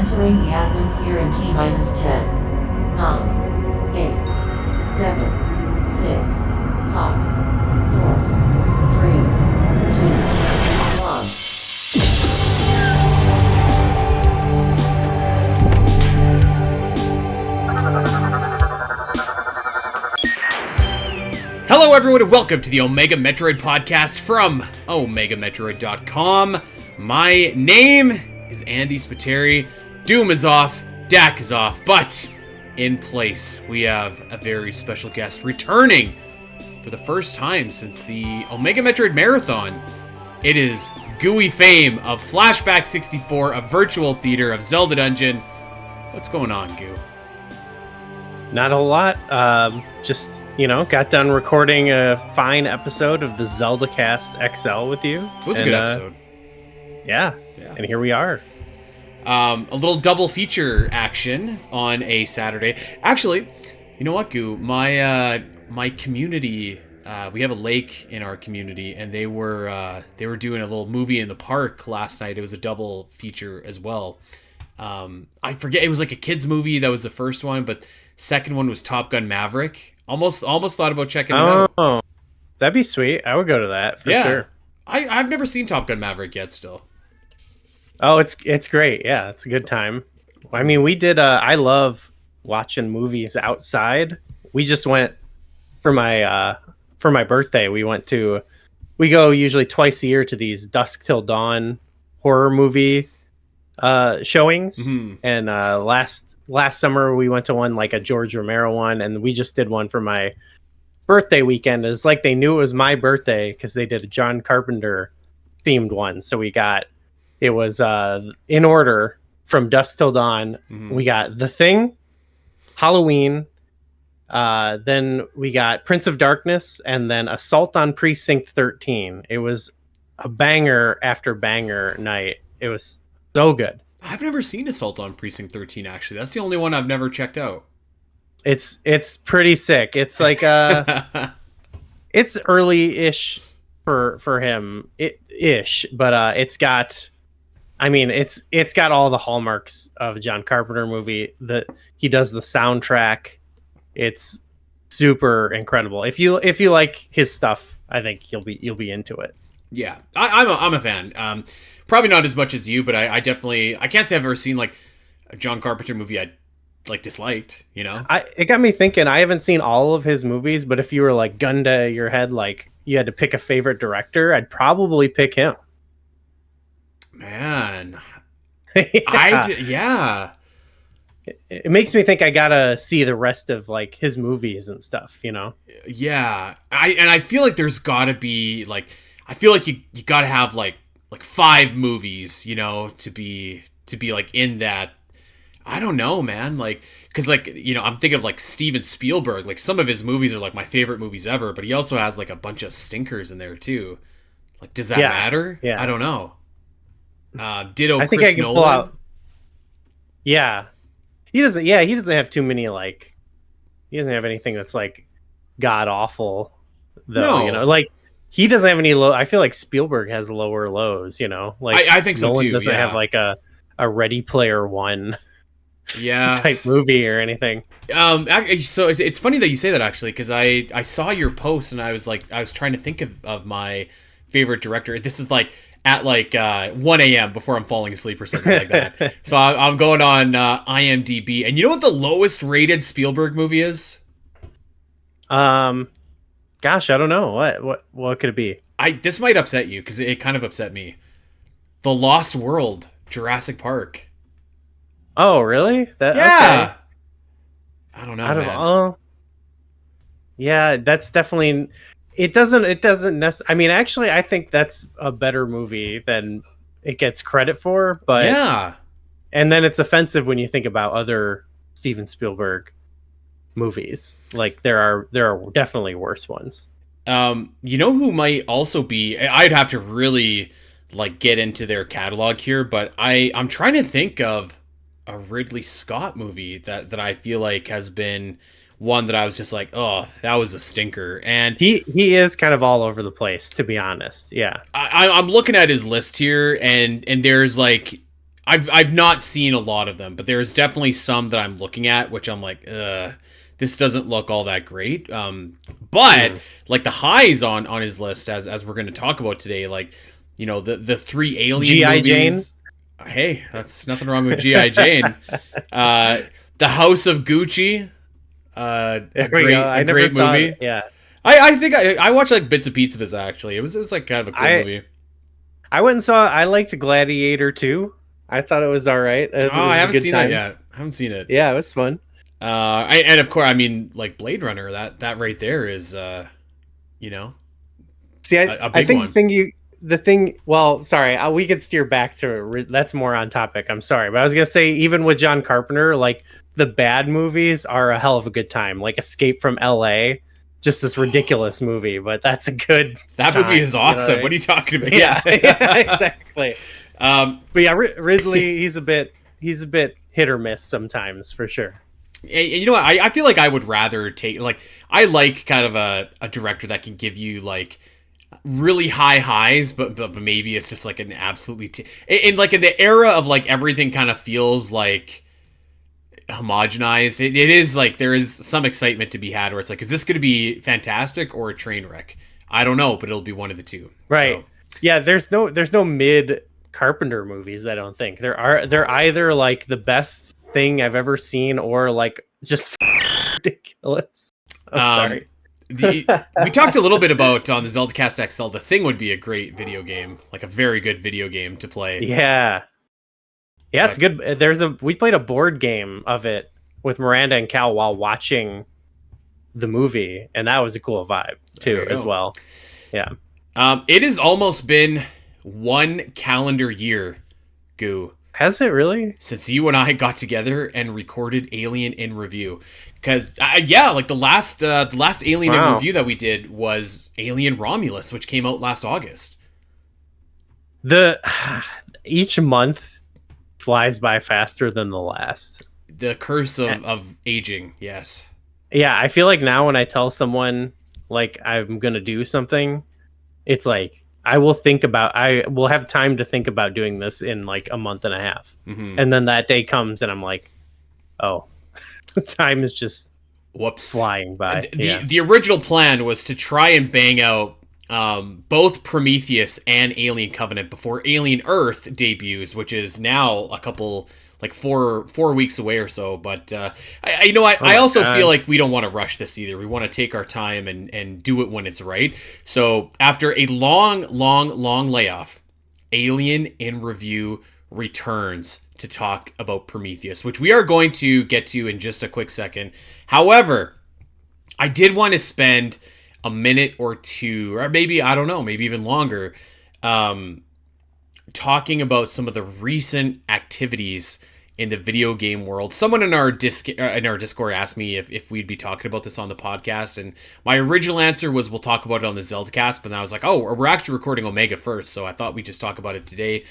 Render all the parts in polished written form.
Entering the atmosphere in T minus 10, 9, 8, 7, 6, 5, 4, 3, 2, 1. Hello everyone and welcome to the Omega Metroid podcast from OmegaMetroid.com. My name is Andy Spiteri. Doom is off, Dak is off, but in place we have a very special guest returning for the first time since the Omega Metroid Marathon. It is Gooey Fame of Flashback 64, a virtual theater of Zelda Dungeon. What's going on, Goo? Not a whole lot. Got done recording a fine episode of the Zelda Cast XL with you. It was a good episode. Yeah, and here we are. A little double feature action on a Saturday. Actually, you know what, Goo? My community, we have a lake in our community, and they were doing a little movie in the park last night. It was a double feature as well. I forget, it was like a kids movie. That was the first one, but second one was Top Gun Maverick. Almost thought about checking it out. Oh, that'd be sweet. I would go to that for sure. I've never seen Top Gun Maverick yet still. Oh, it's great. Yeah, it's a good time. I mean, we did. I love watching movies outside. We just went for my birthday. We go usually twice a year to these Dusk Till Dawn horror movie showings. Mm-hmm. And last summer we went to one, like a George Romero one, and we just did one for my birthday weekend. It's like they knew it was my birthday because they did a John Carpenter themed one. So it was in order from Dusk Till Dawn. Mm-hmm. We got The Thing, Halloween, then we got Prince of Darkness, and then Assault on Precinct 13. It was a banger after banger night. It was so good. I've never seen Assault on Precinct 13, actually. That's the only one I've never checked out. It's pretty sick. It's like it's early-ish for him, but it's got all the hallmarks of a John Carpenter movie. That he does the soundtrack. It's super incredible. If you like his stuff, I think you'll be into it. Yeah, I'm a fan. Probably not as much as you, but I definitely, I can't say I've ever seen like a John Carpenter movie I like disliked, you know? It got me thinking. I haven't seen all of his movies, but if you were like gun to your head, like you had to pick a favorite director, I'd probably pick him. Man. Yeah. It makes me think I gotta see the rest of like his movies and stuff, you know? Yeah. I feel like there's gotta be like, I feel like you gotta have like 5 movies, you know, to be like in that. I don't know, man. Like, cause like, you know, I'm thinking of like Steven Spielberg. Like some of his movies are like my favorite movies ever, but he also has like a bunch of stinkers in there too. Like, does that matter? Yeah. I don't know. Ditto. I think Chris I can Nolan. pull out. Yeah, he doesn't. Yeah, he doesn't have too many like. He doesn't have anything that's like god awful, though. No. You know, like he doesn't have any low. I feel like Spielberg has lower lows. You know, like I think so Nolan too. Doesn't yeah. have like a Ready Player One. Yeah. Type movie or anything. So it's funny that you say that actually, because I saw your post and I was trying to think of my favorite director. This is like at like 1 a.m. before I'm falling asleep or something like that. So I'm going on IMDb, and you know what the lowest rated Spielberg movie is? Gosh, I don't know. What could it be? This might upset you because it kind of upset me. The Lost World, Jurassic Park. Oh, really? Yeah. Okay. I don't know, man. Yeah, that's definitely. It doesn't necessarily. I mean, actually, I think that's a better movie than it gets credit for. But yeah, and then it's offensive when you think about other Steven Spielberg movies. Like there are definitely worse ones. You know who might also be? I'd have to really like get into their catalog here, but I'm trying to think of a Ridley Scott movie that I feel like has been one that I was just like, oh, that was a stinker. And he is kind of all over the place, to be honest. Yeah. I'm looking at his list here, and there's like I've not seen a lot of them, but there's definitely some that I'm looking at, which I'm like, this doesn't look all that great. But like the highs on his list, as we're going to talk about today, like, you know, the 3 Alien G.I. movies. Jane. Hey, that's nothing wrong with G.I. Jane. The House of Gucci. A great movie. It. Yeah. I think I watched like bits and pieces of it actually. It was like kind of a cool movie. I went and saw. I liked Gladiator 2. I thought it was all right. I haven't seen that yet. I haven't seen it. Yeah, it was fun. And of course, I mean, like Blade Runner. That right there is, you know, see, a big I think one. the thing. Well, sorry, we could steer back to that's more on topic. I'm sorry, but I was gonna say even with John Carpenter, like the bad movies are a hell of a good time. Like Escape from L.A. Just this ridiculous movie, but that's a good. Movie is awesome. What are you talking about? Yeah, yeah, exactly. But yeah, Ridley, he's a bit hit or miss sometimes for sure. You know what? I feel like I would rather take like I like kind of a director that can give you like really high highs, but maybe it's just like an absolutely in like in the era of like everything kind of feels like homogenized. It is like there is some excitement to be had where it's like, is this going to be fantastic or a train wreck? I don't know, but it'll be one of the two. Right? So. Yeah. There's no mid Carpenter movies. I don't think they're either like the best thing I've ever seen or like just ridiculous. I'm sorry. We talked a little bit about on the ZeldaCast XL. The Thing would be a great video game, like a very good video game to play. Yeah. Yeah, it's good. We played a board game of it with Miranda and Cal while watching the movie, and that was a cool vibe too, as well. Yeah. It has almost been 1 calendar year, Goo. Has it really? Since you and I got together and recorded Alien in Review. Because, like the last Alien in Review that we did was Alien Romulus, which came out last August. Each month flies by faster than the last. The curse of aging, yes. Yeah, I feel like now when I tell someone like I'm gonna do something, it's like I will have time to think about doing this in like a month and a half. Mm-hmm. And then that day comes and I'm like, oh, time is just flying by. The original plan was to try and bang out both Prometheus and Alien Covenant before Alien Earth debuts, which is now a couple like four weeks away or so. But I also feel like we don't want to rush this either. We want to take our time and do it when it's right. So after a long layoff, Alien in Review returns to talk about Prometheus, which we are going to get to in just a quick second. However, I did want to spend a minute or two, or maybe, I don't know, maybe even longer, talking about some of the recent activities in the video game world. Someone in our Discord asked me if we'd be talking about this on the podcast, and my original answer was we'll talk about it on the ZeldaCast, but then I was like, oh, we're actually recording Omega first, so I thought we'd just talk about it today.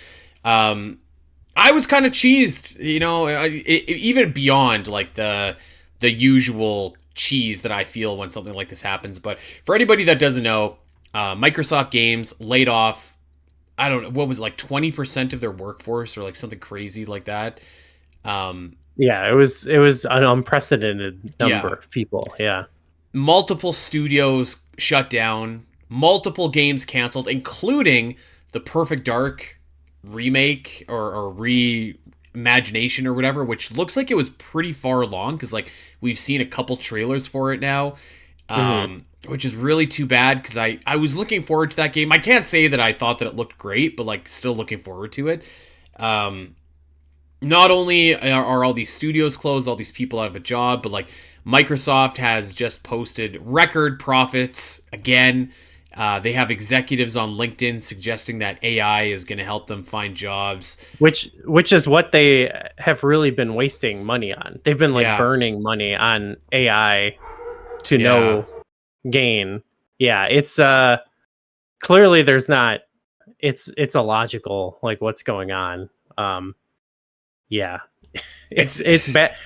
I was kind of cheesed, you know, even beyond like the usual cheese that I feel when something like this happens. But for anybody that doesn't know, Microsoft Games laid off, I don't know, what was it, like 20% of their workforce or like something crazy like that. Yeah, it was an unprecedented number of people. Yeah. Multiple studios shut down, multiple games canceled, including the Perfect Dark remake or reimagination or whatever, which looks like it was pretty far along because like we've seen a couple trailers for it now, which is really too bad because I was looking forward to that game. I can't say that I thought that it looked great, but like still looking forward to it. Not only are all these studios closed, all these people out of a job, but like Microsoft has just posted record profits again. They have executives on LinkedIn suggesting that AI is going to help them find jobs, which is what they have really been wasting money on. They've been like burning money on AI to no gain. Yeah, it's clearly there's not. It's illogical like what's going on. It's bad.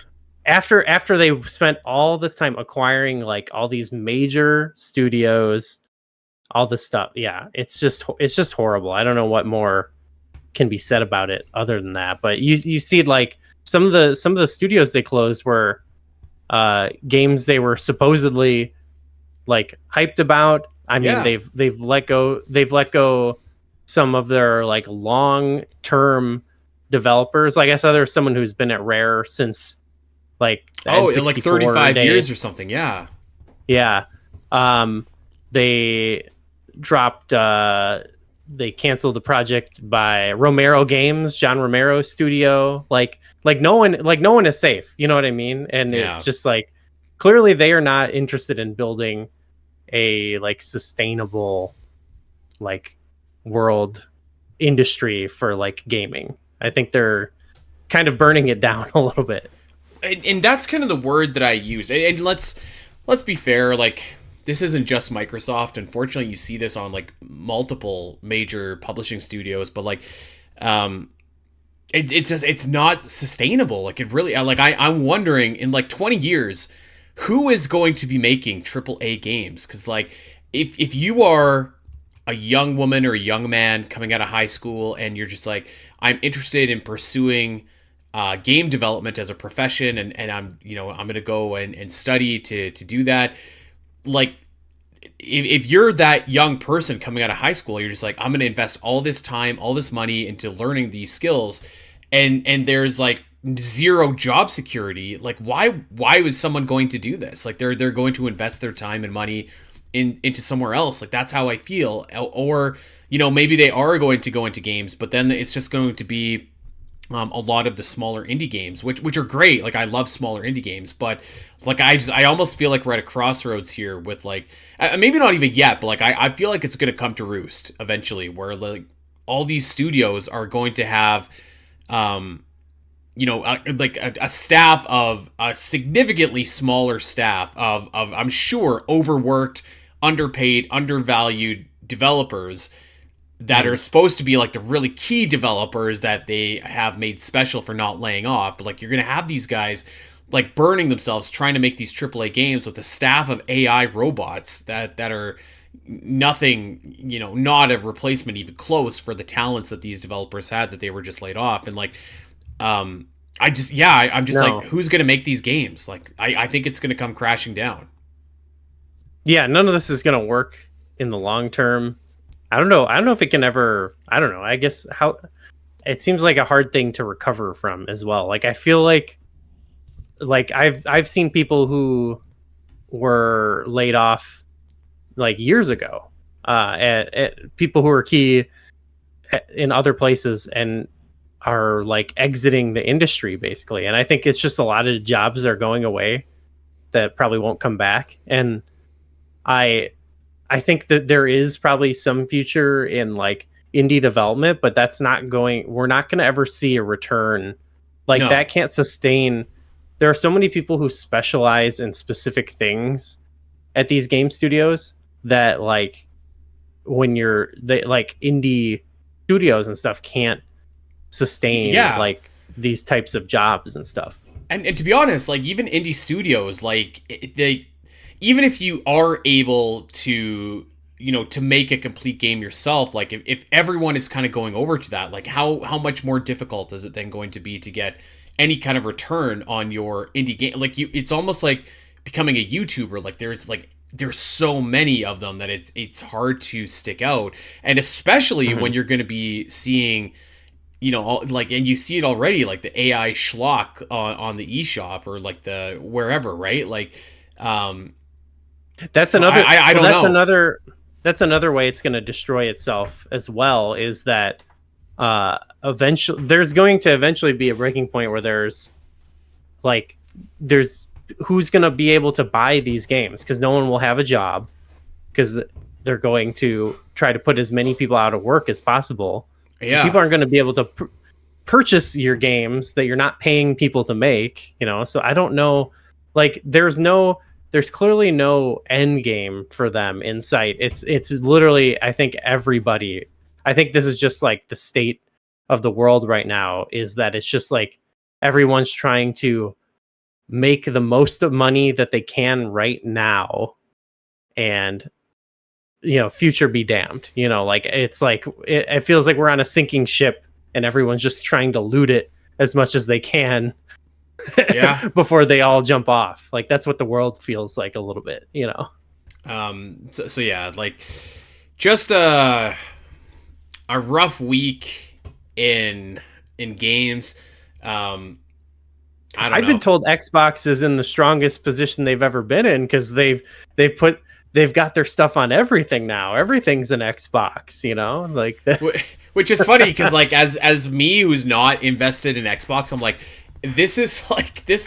After they spent all this time acquiring like all these major studios, all this stuff, it's just horrible. I don't know what more can be said about it other than that. But you see like some of the studios they closed were games they were supposedly like hyped about. I mean, Yeah. they've let go some of their like long term developers. Like I saw there's someone who's been at Rare since like the Oh, in like N64 35 days. years or something. Yeah. Yeah. They dropped they canceled the project by Romero Games, John Romero's studio. Like no one is safe. You know what I mean? And Yeah. it's just like clearly they are not interested in building a like sustainable like world industry for like gaming. I think they're kind of burning it down a little bit. And that's kind of the word that I use. And let's be fair, like this isn't just Microsoft. Unfortunately, you see this on like multiple major publishing studios, but like it's just it's not sustainable. Like it really like I'm wondering in like 20 years who is going to be making AAA games, cuz like if you are a young woman or a young man coming out of high school and you're just like I'm interested in pursuing game development as a profession, and I'm gonna go and study to do that. Like if you're that young person coming out of high school, you're just like I'm gonna invest all this time, all this money into learning these skills, and there's like zero job security. Like why was someone going to do this? Like they're going to invest their time and money into somewhere else. Like that's how I feel. Or maybe they are going to go into games, but then it's just going to be a lot of the smaller indie games, which are great. Like I love smaller indie games, but like I almost feel like we're at a crossroads here with like maybe not even yet, but like I feel like it's going to come to roost eventually, where like all these studios are going to have a staff of a significantly smaller staff of I'm sure overworked, underpaid, undervalued developers that are supposed to be like the really key developers that they have made special for not laying off. But like you're going to have these guys like burning themselves trying to make these AAA games with a staff of AI robots that are nothing, not a replacement even close for the talents that these developers had that they were just laid off. And like, I'm just like, who's going to make these games? Like, I think it's going to come crashing down. Yeah, none of this is going to work in the long term. I don't know if it can ever. I don't know. I guess how it seems like a hard thing to recover from as well. Like I feel like I've seen people who were laid off like years ago, at people who are key in other places and are like exiting the industry basically. And I think it's just a lot of jobs are going away that probably won't come back. And I think that there is probably some future in like indie development, but we're not going to ever see a return like that. Can't sustain. There are so many people who specialize in specific things at these game studios that like like indie studios and stuff can't sustain like these types of jobs and stuff. And to be honest, like even indie studios, like even if you are able to to make a complete game yourself, like if everyone is kind of going over to that, like how much more difficult is it then going to be to get any kind of return on your indie game? Like it's almost like becoming a YouTuber. Like there's so many of them that it's hard to stick out, and especially when you're going to be seeing and you see it already, like the AI schlock on the eShop or like the wherever, right? Like that's so another. I don't know. That's another way it's going to destroy itself as well. Is that eventually there's going to eventually be a breaking point where there's who's going to be able to buy these games, because no one will have a job, because they're going to try to put as many people out of work as possible. So people aren't going to be able to purchase your games that you're not paying people to make. So I don't know. Like there's clearly no end game for them in sight. It's literally, I think this is just like the state of the world right now, is that it's just like everyone's trying to make the most of money that they can right now, and future be damned. Like it's like it feels like we're on a sinking ship and everyone's just trying to loot it as much as they can Yeah. before they all jump off. Like that's what the world feels like a little bit, you know. So yeah, like just a rough week in games. I don't I've know. been told Xbox is in the strongest position they've ever been in because they've got their stuff on everything now. Everything's an Xbox, you know, like Which is funny because like as me who's not invested in Xbox, I'm like, this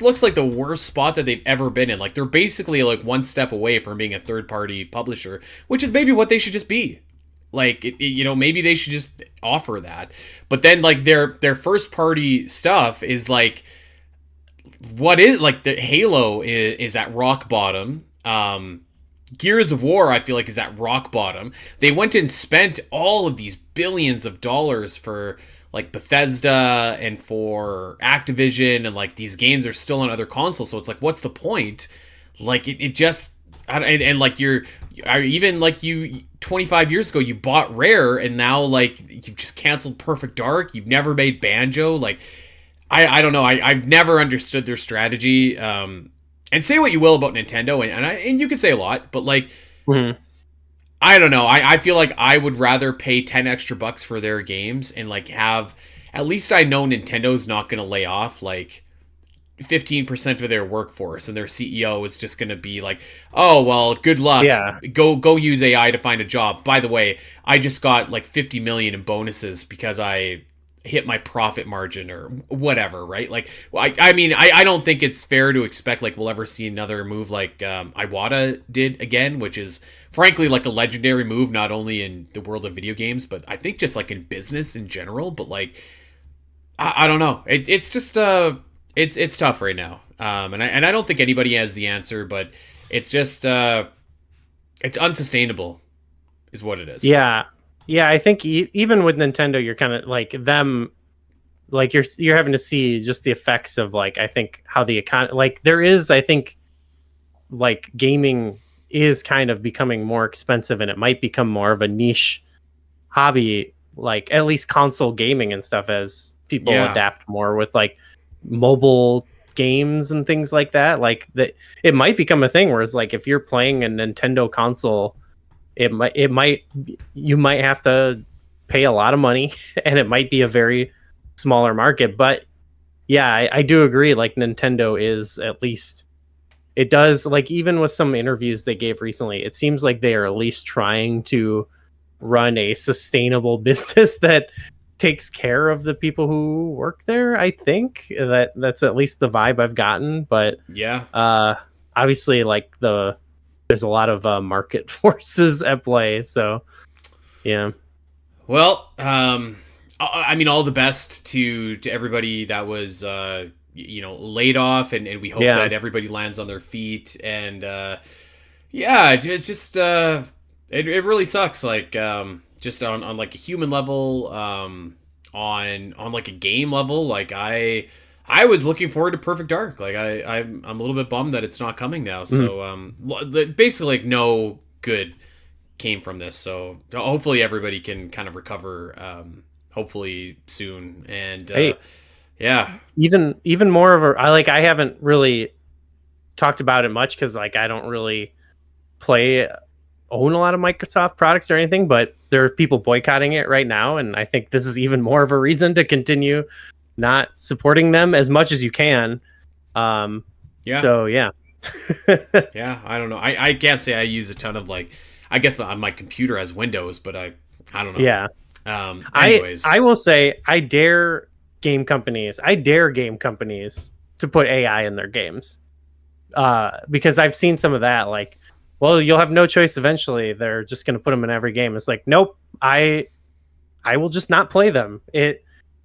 looks like the worst spot that they've ever been in. Like they're basically like one step away from being a third party publisher, which is maybe what they should just be. Like you know, maybe they should just offer that. But then like their first party stuff is like, what is like the Halo is at rock bottom. Gears of War, I feel like, is at rock bottom. They went and spent all of these billions of dollars for like Bethesda and for Activision, and like these games are still on other consoles. So it's like, what's the point? Like it just, and like even like you 25 years ago, you bought Rare, and now like you've just canceled Perfect Dark. You've never made Banjo. Like I don't know. I've never understood their strategy. And say what you will about Nintendo, and you can say a lot, but like, I don't know. I feel like I would rather pay 10 extra bucks for their games and like have, at least I know Nintendo's not going to lay off like 15% of their workforce, and their CEO is just going to be like, oh, well, good luck. Yeah. Go use AI to find a job. By the way, I just got like 50 million in bonuses because I hit my profit margin or whatever, right? Like, I mean, I don't think it's fair to expect like we'll ever see another move like Iwata did again, which is frankly like a legendary move, not only in the world of video games, but I think just like in business in general. But like, I don't know. It's just it's tough right now. And I don't think anybody has the answer, but it's just it's unsustainable, is what it is. Yeah. Yeah, I think even with Nintendo, you're kind of like them, like you're having to see just the effects of like, I think how the economy, like there is, I think like gaming is kind of becoming more expensive, and it might become more of a niche hobby, like at least console gaming and stuff, as people adapt more with like mobile games and things like that. Like that, it might become a thing where it's like if you're playing a Nintendo console, it might you might have to pay a lot of money, and it might be a very smaller market. But yeah, I do agree. Like Nintendo is, at least it does, like even with some interviews they gave recently, it seems like they are at least trying to run a sustainable business that takes care of the people who work there. I think that's at least the vibe I've gotten. But yeah, obviously like there's a lot of market forces at play. So, yeah. Well, I mean, all the best to everybody that was, laid off, and we hope that everybody lands on their feet. And yeah, it's just it really sucks. Like just on like a human level, on like a game level. Like I was looking forward to Perfect Dark. Like I'm a little bit bummed that it's not coming now. So basically like no good came from this. So hopefully everybody can kind of recover hopefully soon. And yeah. Even more of I haven't really talked about it much cuz like I don't really own a lot of Microsoft products or anything, but there are people boycotting it right now, and I think this is even more of a reason to continue not supporting them as much as you can. So yeah. Yeah, I don't know. I can't say I use a ton of like, I guess on my computer has Windows, but I don't know. Yeah. Anyways, I will say I dare game companies to put AI in their games. Because I've seen some of that, like, well, you'll have no choice eventually. They're just going to put them in every game. It's like, nope, I will just not play them.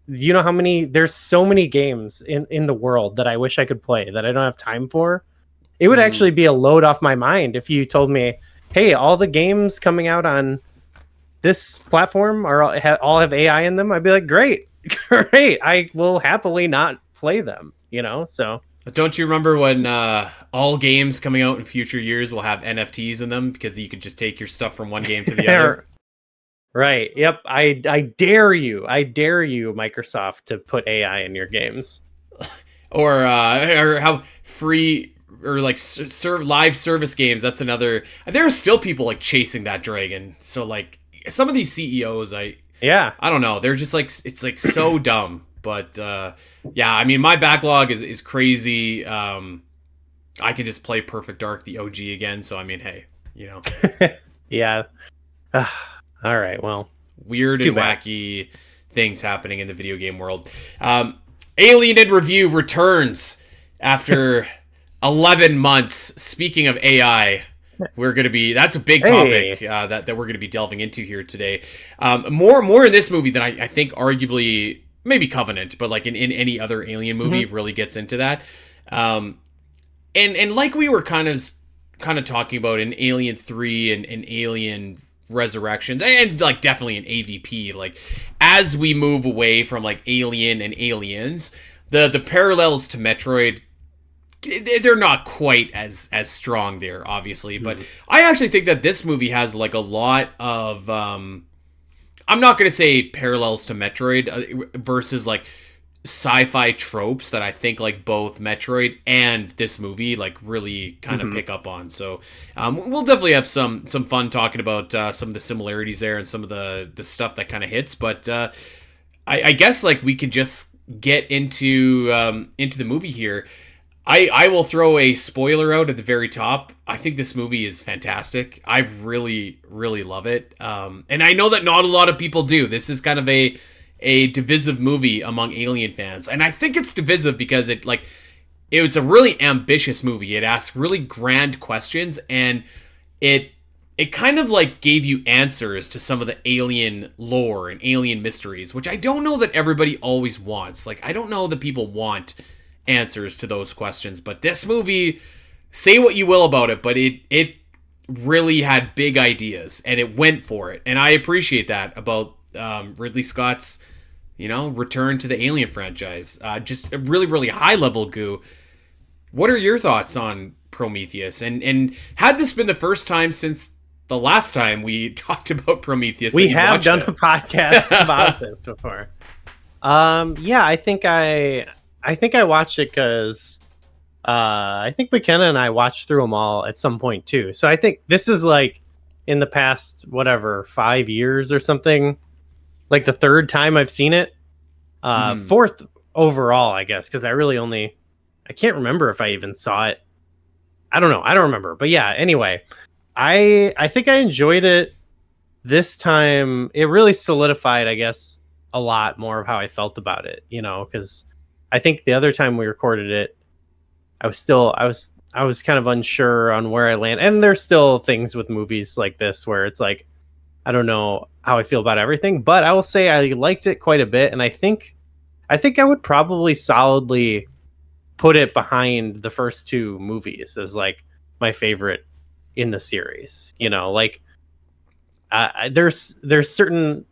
You know how there's so many games in the world that I wish I could play that I don't have time for. It would actually be a load off my mind if you told me, hey, all the games coming out on this platform all have AI in them. I'd be like, great. I will happily not play them, so. Don't you remember when all games coming out in future years will have NFTs in them because you could just take your stuff from one game to the other? Right. Yep. I dare you. I dare you, Microsoft, to put AI in your games. Or how free or like live service games. That's another. There are still people like chasing that dragon. So like some of these CEOs, Yeah. I don't know. They're just like it's like so dumb. But yeah, I mean, my backlog is crazy. I can just play Perfect Dark, the OG again. So I mean, hey, you know, Yeah. All right. Well, weird and wacky things happening in the video game world. Alien in Review returns after 11 months. Speaking of AI, that's a big topic that we're going to be delving into here today. More in this movie than I think arguably maybe Covenant, but like in any other Alien movie really gets into that. And like we were kind of talking about in Alien 3 and Alien Resurrections, and like definitely in AVP, like as we move away from like Alien and Aliens, the parallels to Metroid, they're not quite as strong there, obviously. But I actually think that this movie has like a lot of I'm not going to say parallels to Metroid versus like sci-fi tropes that I think like both Metroid and this movie like really kind of pick up on. So we'll definitely have some fun talking about some of the similarities there and some of the stuff that kind of hits. But I guess like we could just get into the movie here. I will throw a spoiler out at the very top. I think this movie is fantastic. I really, really love it. And I know that not a lot of people do. This is kind of a divisive movie among Alien fans. And I think it's divisive because it was a really ambitious movie. It asked really grand questions, and it kind of like gave you answers to some of the alien lore and alien mysteries, which I don't know that everybody always wants. Like, I don't know that people want answers to those questions, but this movie, say what you will about it, but it really had big ideas and it went for it. And I appreciate that about Ridley Scott's, return to the Alien franchise. Just a really, really high level goo. What are your thoughts on Prometheus? And had this been the first time since the last time we talked about Prometheus? We have done a podcast about this before. Yeah, I think I watched it because I think McKenna and I watched through them all at some point too. So I think this is like in the past, 5 years or something, like the third time I've seen it. Fourth overall, I guess, because I can't remember if I even saw it. I don't know. I don't remember. But yeah, anyway, I think I enjoyed it this time. It really solidified, I guess, a lot more of how I felt about it, because I think the other time we recorded it, I was kind of unsure on where I land. And there's still things with movies like this where it's like, I don't know how I feel about everything, but I will say I liked it quite a bit. And I think I would probably solidly put it behind the first two movies as like my favorite in the series. There's certain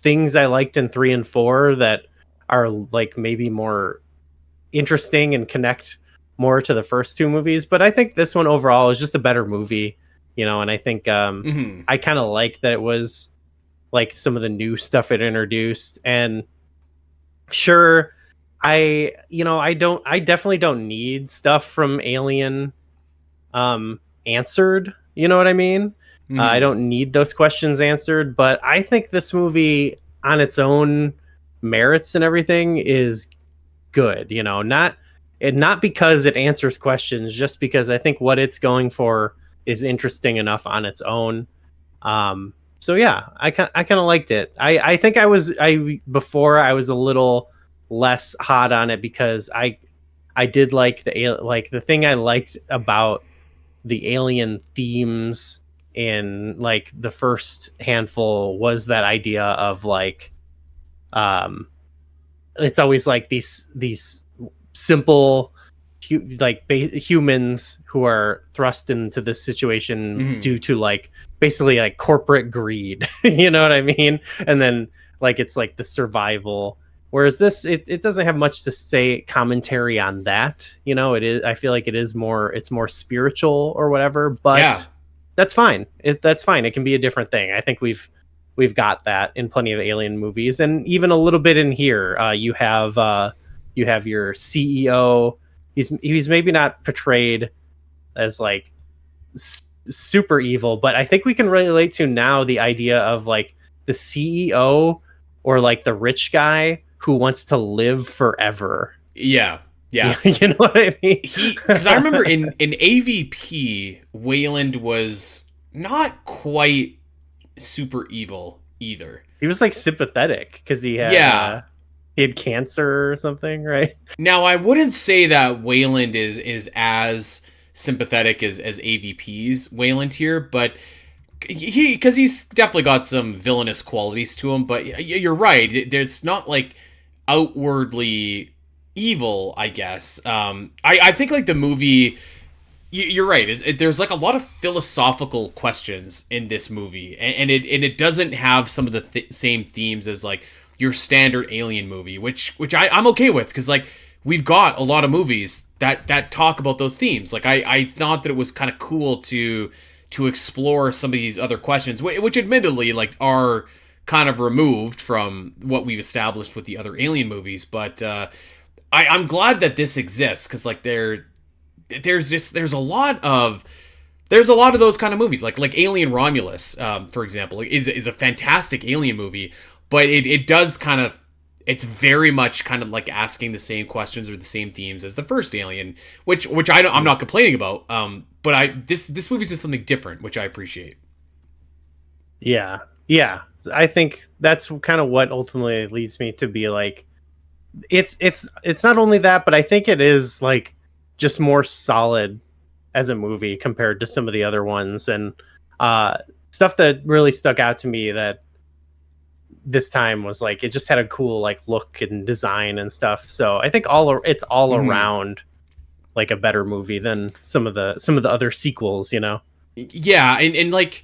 things I liked in 3 and 4 that are like maybe more interesting and connect more to the first two movies, but I think this one overall is just a better movie, and I think I kind of like that it was like some of the new stuff it introduced. And sure, I definitely don't need stuff from Alien answered, you know what I mean? I don't need those questions answered, but I think this movie on its own merits and everything is good, not because it answers questions, just because I think what it's going for is interesting enough on its own. So yeah, I kind of liked it. I think before I was a little less hot on it because I did like the thing I liked about the alien themes in like the first handful was that idea of like it's always like these simple humans who are thrust into this situation due to like basically like corporate greed. You know what I mean? And then like it's like the survival, whereas this it doesn't have much to say commentary on that. I feel like it's more spiritual or whatever, but that's fine. That's fine. It can be a different thing. I think we've we've got that in plenty of Alien movies, and even a little bit in here. You have your CEO. He's maybe not portrayed as like super evil, but I think we can relate to now the idea of like the CEO or like the rich guy who wants to live forever. Yeah. Yeah. You know what I mean? Because I remember in AVP, Wayland was not quite super evil either. He was like sympathetic because he had cancer or something, right? Now, I wouldn't say that Wayland is as sympathetic as AVP's Wayland here, but because he's definitely got some villainous qualities to him. But you're right; it's not like outwardly evil, I guess. I think like the movie, you're right. There's like a lot of philosophical questions in this movie, and it doesn't have some of the same themes as like your standard Alien movie, which I'm okay with, because like we've got a lot of movies that talk about those themes. Like I thought that it was kind of cool to explore some of these other questions, which admittedly like are kind of removed from what we've established with the other Alien movies, but I'm glad that this exists, because like there's a lot of those kind of movies, like Alien Romulus, for example, is a fantastic Alien movie, but it does kind of, it's very much kind of like asking the same questions or the same themes as the first Alien, which I'm not complaining about, but this movie's just something different, which I appreciate. Yeah, I think that's kind of what ultimately leads me to be like, it's not only that, but I think it is like just more solid as a movie compared to some of the other ones, and stuff that really stuck out to me that this time was like it just had a cool like look and design and stuff. So I think it's all around like a better movie than some of the other sequels, you know? Yeah, and like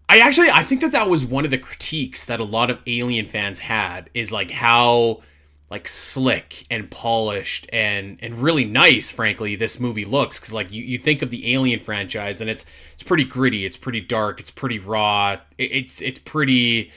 I think that was one of the critiques that a lot of Alien fans had, is like how like slick and polished and really nice, frankly, this movie looks. Because like you think of the Alien franchise, and it's pretty gritty, it's pretty dark, it's pretty raw, it's pretty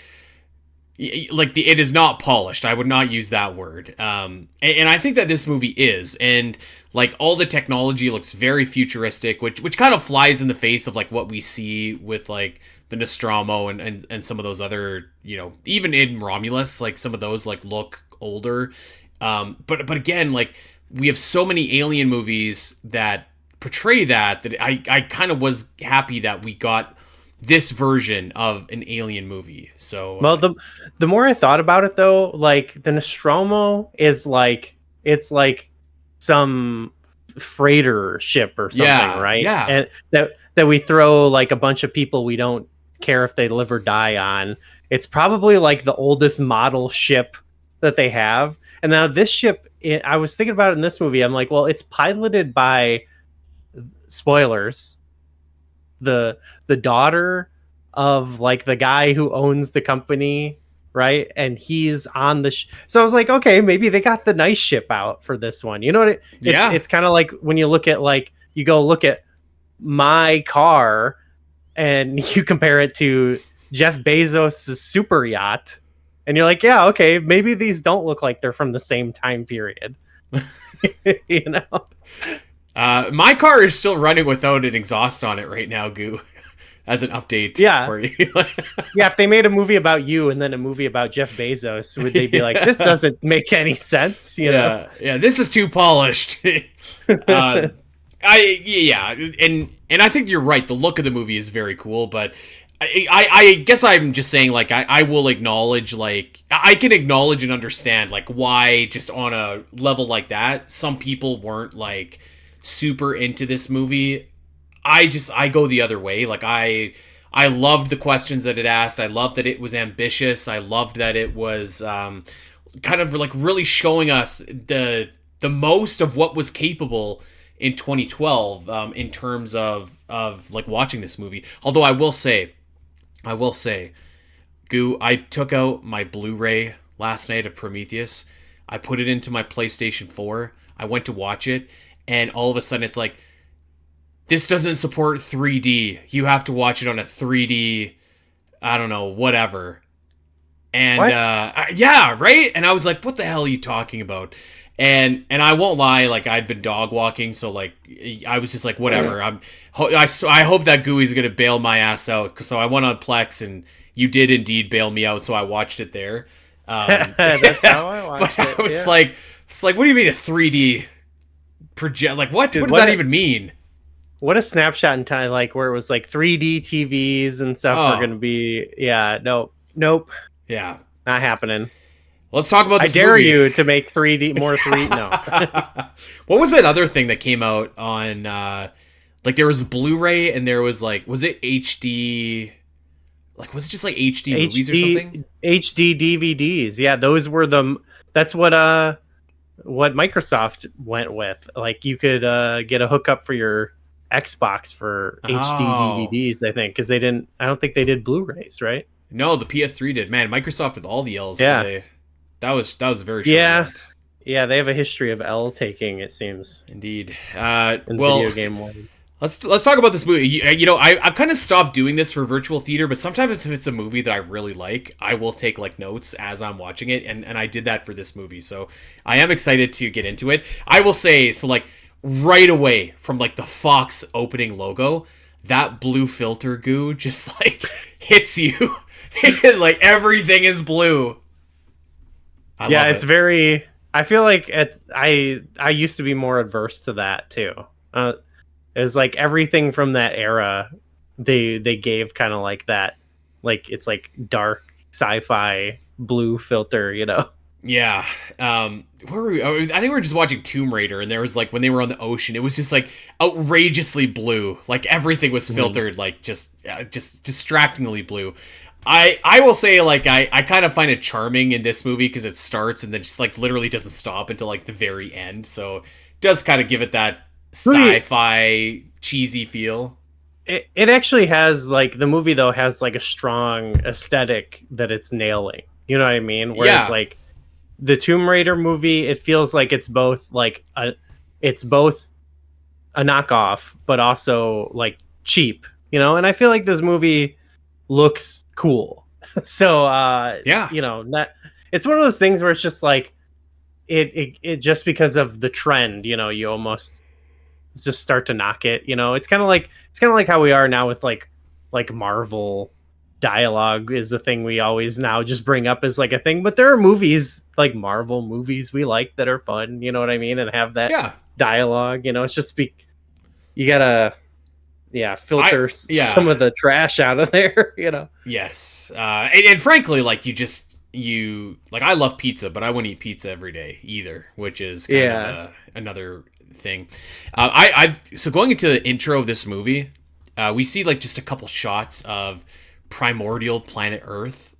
like it is not polished. I would not use that word. And I think that this movie is, and like all the technology looks very futuristic, which kind of flies in the face of like what we see with like the Nostromo and some of those other, you know, even in Romulus, like some of those like look older. But again, like we have so many Alien movies that portray that I kind of was happy that we got this version of an Alien movie. So well, the more I thought about it though, like the Nostromo is like, it's like some freighter ship or something, right? Yeah. And that we throw like a bunch of people we don't care if they live or die on. It's probably like the oldest model ship that they have. And now this ship, I was thinking about it in this movie. I'm like, well, it's piloted by, spoilers, the daughter of like the guy who owns the company, right? And he's on the so I was like, okay, maybe they got the nice ship out for this one, you know what it's kind of like when you look at like, you go look at my car and you compare it to Jeff Bezos' super yacht, and you're like, yeah, okay, maybe these don't look like they're from the same time period. You know, my car is still running without an exhaust on it right now, Goo, as an update for you. Yeah, if they made a movie about you and then a movie about Jeff Bezos, would they be like, this doesn't make any sense? You know? Yeah, this is too polished. And I think you're right. The look of the movie is very cool, but I guess I'm just saying, like, I will acknowledge, like, I can acknowledge and understand, like, why just on a level like that, some people weren't, like, super into this movie. I go the other way. Like, I loved the questions that it asked. I loved that it was ambitious. I loved that it was kind of, like, really showing us the most of what was capable in 2012 in terms of like watching this movie. Although I will say, Goo, I took out my Blu-ray last night of Prometheus. I put it into my PlayStation 4. I went to watch it, and all of a sudden it's like, this doesn't support 3D. You have to watch it on a 3D I don't know, whatever. And What? yeah, right. And I was like, "What the hell are you talking about?" And I won't lie, like I'd been dog walking, so like I was just like, whatever. I hope that Gooey's gonna bail my ass out. So I went on Plex, and you did indeed bail me out. So I watched it there. That's how I watched but it. I was Yeah. like, it's like, what do you mean a 3D project? Like, what? Dude, What does what that a- even mean? What a snapshot in time, like where it was like 3D TVs and stuff are Oh, going to be. Yeah, nope, yeah. not happening. Let's talk about I this dare movie. you to make 3D more 3. No. What was that other thing that came out on? Like there was Blu-ray, and there was like, was it HD? Like, was it just like HD movies or something? HD DVDs. Yeah, those were that's what Microsoft went with. Like you could get a hookup for your Xbox for HD Oh. DVDs, I think, because I don't think they did Blu-rays, right? No, the PS3 did. Man, Microsoft with all the L's Yeah. today. That was very short. Yeah. Yeah, they have a history of L taking, it seems, Indeed. in Well, video game one. let's talk about this movie. I've kind of stopped doing this for virtual theater, but sometimes if it's a movie that I really like, I will take like notes as I'm watching it, and I did that for this movie. So I am excited to get into it. I will say, so like right away from like the Fox opening logo, that blue filter goo just like hits you. Like everything is blue. I Yeah, love it's it. very. I feel like I used to be more adverse to that too. It was like everything from that era, they gave kind of like that, like it's like dark sci-fi blue filter, you know. Yeah. Where were we? Oh, I think we were just watching Tomb Raider, and there was like when they were on the ocean, it was just like outrageously blue. Like everything was filtered, like just distractingly blue. I will say like I kind of find it charming in this movie because it starts and then just like literally doesn't stop until like the very end. So it does kind of give it that sci-fi cheesy feel. It actually has like the movie though has like a strong aesthetic that it's nailing. You know what I mean? Whereas Yeah. like the Tomb Raider movie, it feels like it's both it's both a knockoff, but also like cheap, you know? And I feel like this movie looks cool. So Yeah. you know, that it's one of those things where it's just like it just because of the trend, you know, you almost just start to knock it, you know. It's kind of like how we are now with like Marvel dialogue is a thing we always now just bring up as like a thing, but there are movies like Marvel movies we like that are fun, you know what I mean, and have that Yeah. dialogue, you know. It's just you gotta filter some of the trash out of there, you know. Yes. And frankly, like you like I love pizza, but I wouldn't eat pizza every day either, which is kind of another thing. So going into the intro of this movie, we see like just a couple shots of primordial planet Earth.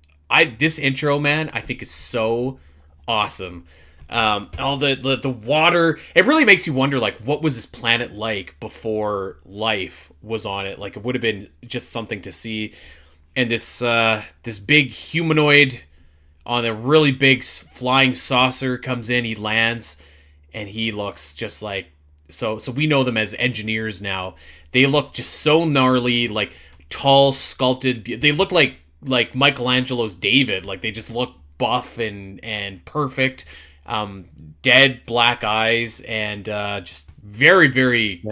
This intro, man, I think is so awesome. All the water, it really makes you wonder like what was this planet like before life was on it. Like it would have been just something to see. And this big humanoid on a really big flying saucer comes in, he lands, and he looks just like so we know them as engineers now. They look just so gnarly, like tall, sculpted. They look like Michelangelo's David. Like they just look buff and perfect. Dead black eyes and just very, very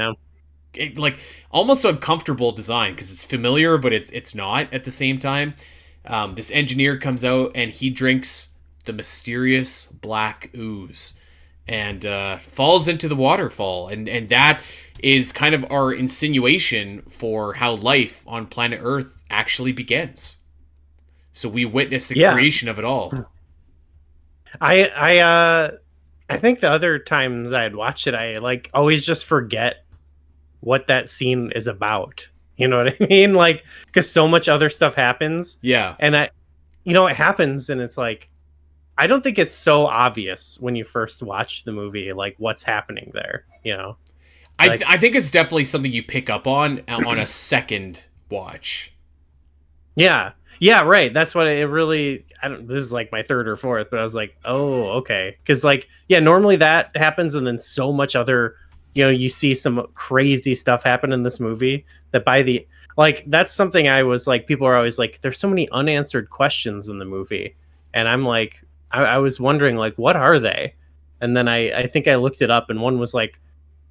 like almost uncomfortable design because it's familiar, but it's not at the same time. This engineer comes out and he drinks the mysterious black ooze and falls into the waterfall, and that is kind of our insinuation for how life on planet Earth actually begins. So we witness the creation of it all. I think the other times I'd watched it, I like always just forget what that scene is about. You know what I mean? Like, because so much other stuff happens. Yeah. And it happens, and it's like, I don't think it's so obvious when you first watch the movie, like what's happening there. You know, I think it's definitely something you pick up on a second watch. Yeah. Yeah, right. That's what it really. This is like my third or fourth, but I was like, oh, okay, because like, yeah, normally that happens, and then so much other, you know, you see some crazy stuff happen in this movie that like that's something I was like, people are always like, there's so many unanswered questions in the movie, and I'm like, I was wondering like, what are they? And then I think I looked it up, and one was like,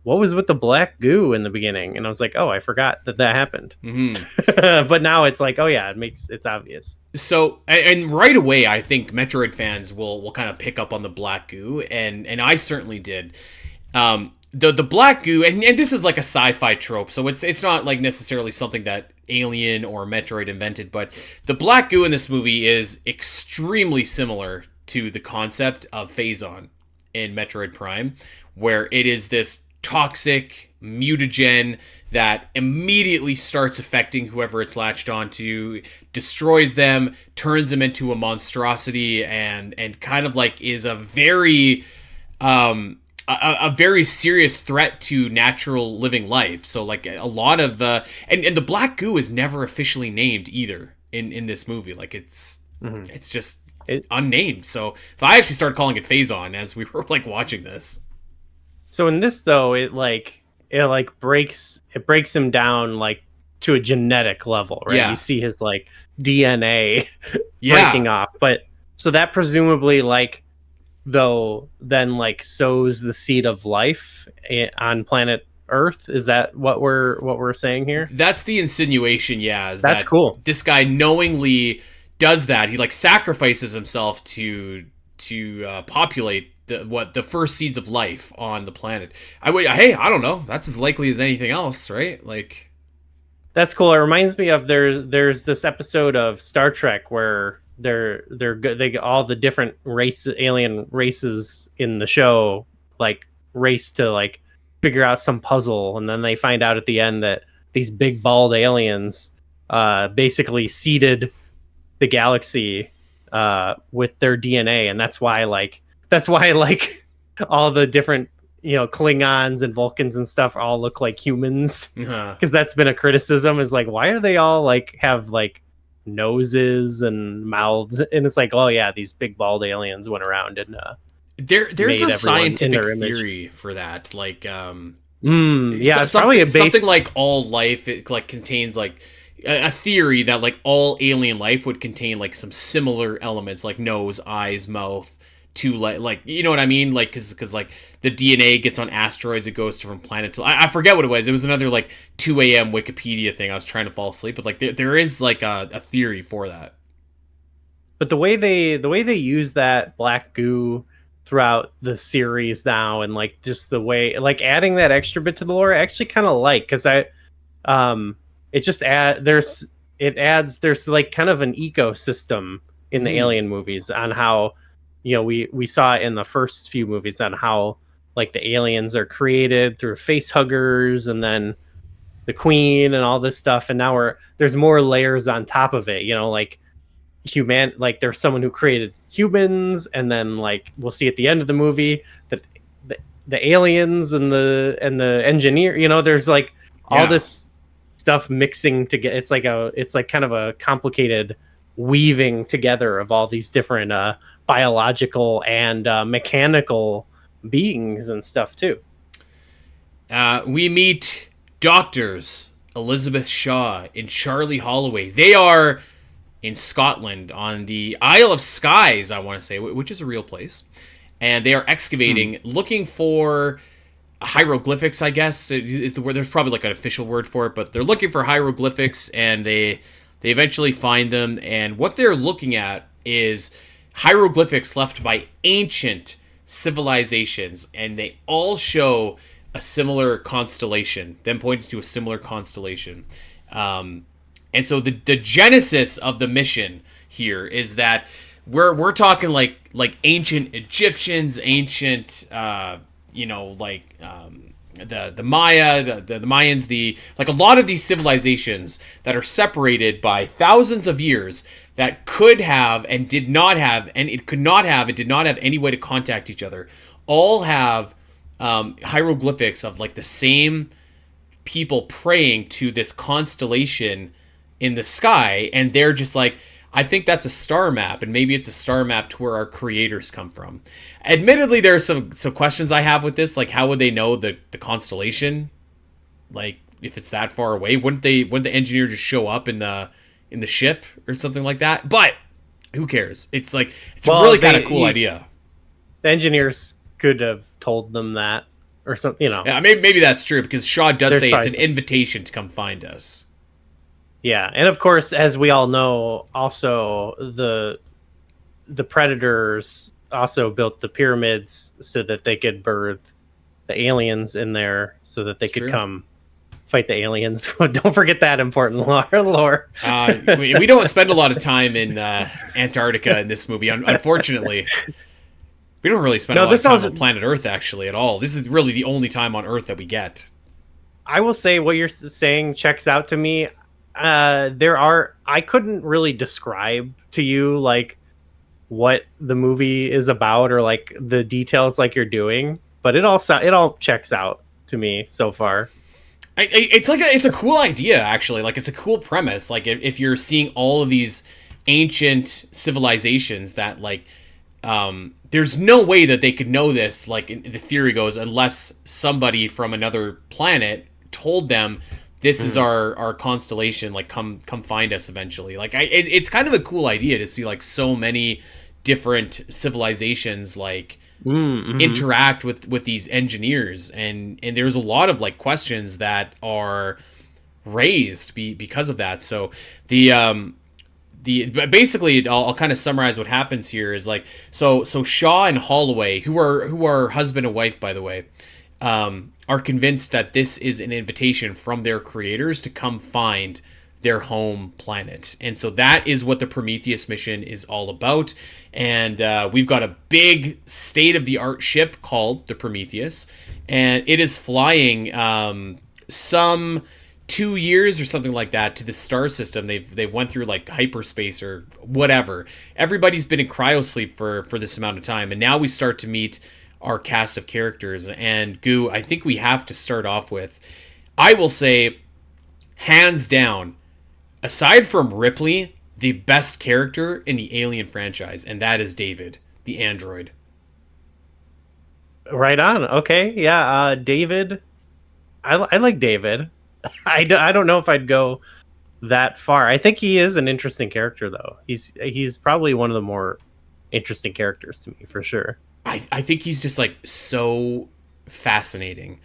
what was with the black goo in the beginning? And I was like, oh, I forgot that happened. But now it's like, oh yeah, it's obvious. So, and right away, I think Metroid fans will kind of pick up on the black goo, and I certainly did. The black goo, and this is like a sci-fi trope, so it's not like necessarily something that Alien or Metroid invented, but the black goo in this movie is extremely similar to the concept of Phazon in Metroid Prime, where it is this toxic mutagen that immediately starts affecting whoever it's latched onto, destroys them, turns them into a monstrosity, and kind of like is a very a very serious threat to natural living life. So like a lot of and the black goo is never officially named either in this movie. Like it's just unnamed. So I actually started calling it Phazon as we were like watching this. So in this though, it breaks him down like to a genetic level, right? Yeah. You see his like DNA breaking off, but so that presumably like though then like sows the seed of life on planet Earth. Is that what we're saying here? That's the insinuation. Yeah, that's cool. This guy knowingly does that. He like sacrifices himself to populate the first seeds of life on the planet. I don't know. That's as likely as anything else, right? Like, that's cool. It reminds me of there's this episode of Star Trek where they get all the different alien races in the show like race to like figure out some puzzle, and then they find out at the end that these big bald aliens basically seeded the galaxy with their DNA, and that's why all the different Klingons and Vulcans and stuff all look like humans, because that's been a criticism, is like, why are they all like have like noses and mouths? And it's like, oh yeah, these big bald aliens went around and there's a scientific theory for that, like it's probably something like all life, it like contains like a theory that like all alien life would contain like some similar elements, like nose, eyes, mouth, to like you know what I mean, like because like the DNA gets on asteroids, it goes from planet to I forget what it was. It was another like 2 a.m. Wikipedia thing. I was trying to fall asleep, but like there is like a theory for that. But the way they use that black goo throughout the series now, and like just the way like adding that extra bit to the lore, I actually kind of like, because it just there's like kind of an ecosystem in the Alien movies on how, we saw it in the first few movies on how like the aliens are created through face huggers and then the queen and all this stuff, and now there's more layers on top of it, like like there's someone who created humans, and then like we'll see at the end of the movie that the aliens and the engineer, there's like all this stuff mixing together. It's like kind of a complicated weaving together of all these different biological and mechanical beings and stuff too. We meet doctors Elizabeth Shaw and Charlie Holloway. They are in Scotland on the Isle of Skies, I want to say, which is a real place, and they are excavating, looking for hieroglyphics, I guess is the word. There's probably like an official word for it, but they're looking for hieroglyphics, and they eventually find them, and what they're looking at is hieroglyphics left by ancient civilizations, and they all show a similar constellation, them pointing to a similar constellation. And so the genesis of the mission here is that we're talking like ancient Egyptians, ancient the Maya, the Mayans, like a lot of these civilizations that are separated by thousands of years that could have and did not have, and it could not have, it did not have any way to contact each other, all have hieroglyphics of like the same people praying to this constellation in the sky, and they're just like, I think that's a star map, and maybe it's a star map to where our creators come from. Admittedly, there are some questions I have with this, like how would they know the constellation? Like, if it's that far away. Wouldn't the engineer just show up in the ship or something like that? But who cares? It's like it's a really kind of cool idea. The engineers could have told them that or something, you know. Yeah, maybe that's true because Shaw does say it's an invitation to come find us. Yeah, and of course, as we all know, also the Predators also built the pyramids so that they could birth the aliens in there, so that they could come fight the aliens. Don't forget that important lore. We don't spend a lot of time in Antarctica in this movie, unfortunately. We don't really spend a lot of time on planet Earth, actually, at all. This is really the only time on Earth that we get. I will say what you're saying checks out to me. I couldn't really describe to you, like, what the movie is about or, like, the details like you're doing, but it all checks out to me so far. It's a cool idea, actually. Like, it's a cool premise. Like, if you're seeing all of these ancient civilizations that, like, there's no way that they could know this, like the theory goes, unless somebody from another planet told them this is our constellation, like come find us eventually. Like it's kind of a cool idea to see like so many different civilizations like interact with these engineers, and there's a lot of like questions that are raised because of that. So basically, I'll kind of summarize what happens here is like so Shaw and Holloway, who are husband and wife, by the way, are convinced that this is an invitation from their creators to come find their home planet, and so that is what the Prometheus mission is all about. And we've got a big state-of-the-art ship called the Prometheus, and it is flying some 2 years or something like that to the star system. They went through like hyperspace or whatever. Everybody's been in cryosleep for this amount of time, and now we start to meet our cast of characters. And Goo, I think we have to start off with, I will say, hands down, aside from Ripley, the best character in the Alien franchise, and that is David, the android. Right on. Okay, yeah, David. I like David. I don't know if I'd go that far. I think he is an interesting character, though. He's probably one of the more interesting characters to me, for sure. I think he's just like so fascinating.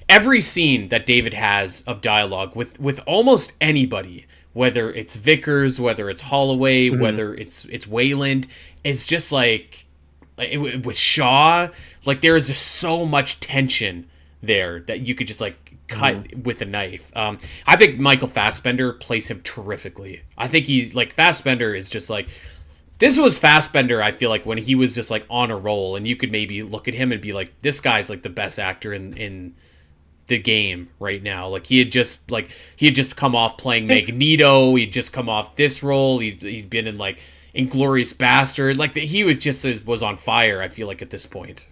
Every scene that David has of dialogue with almost anybody, whether it's Vickers, whether it's Holloway, whether it's Wayland, it's just like with Shaw, like there is just so much tension there that you could just like cut with a knife. I think Michael Fassbender plays him terrifically. I think he's like, Fassbender is just like, this was Fassbender, I feel like, when he was just like on a roll, and you could maybe look at him and be like, this guy's like the best actor in the game right now. Like he had just come off playing Magneto. He'd just come off this role. He'd been in like Inglourious Bastard. Like he was on fire, I feel like, at this point.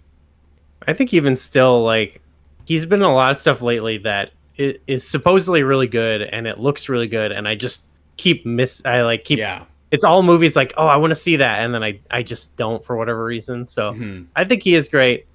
I think even still, like, he's been in a lot of stuff lately that is supposedly really good, and it looks really good, and I just keep it's all movies like, oh, I want to see that, and then I just don't for whatever reason. So I think he is great.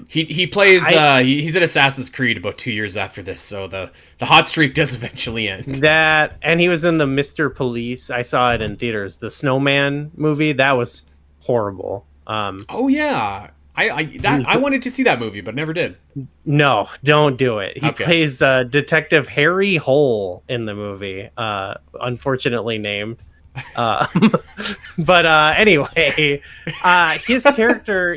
He plays he's in Assassin's Creed about 2 years after this, so the hot streak does eventually end. That, and he was in the Mr. Police. I saw it in theaters. The Snowman movie, that was horrible. Oh yeah. I wanted to see that movie, but never did. No, don't do it. He plays Detective Harry Hole in the movie, unfortunately named. But anyway, his character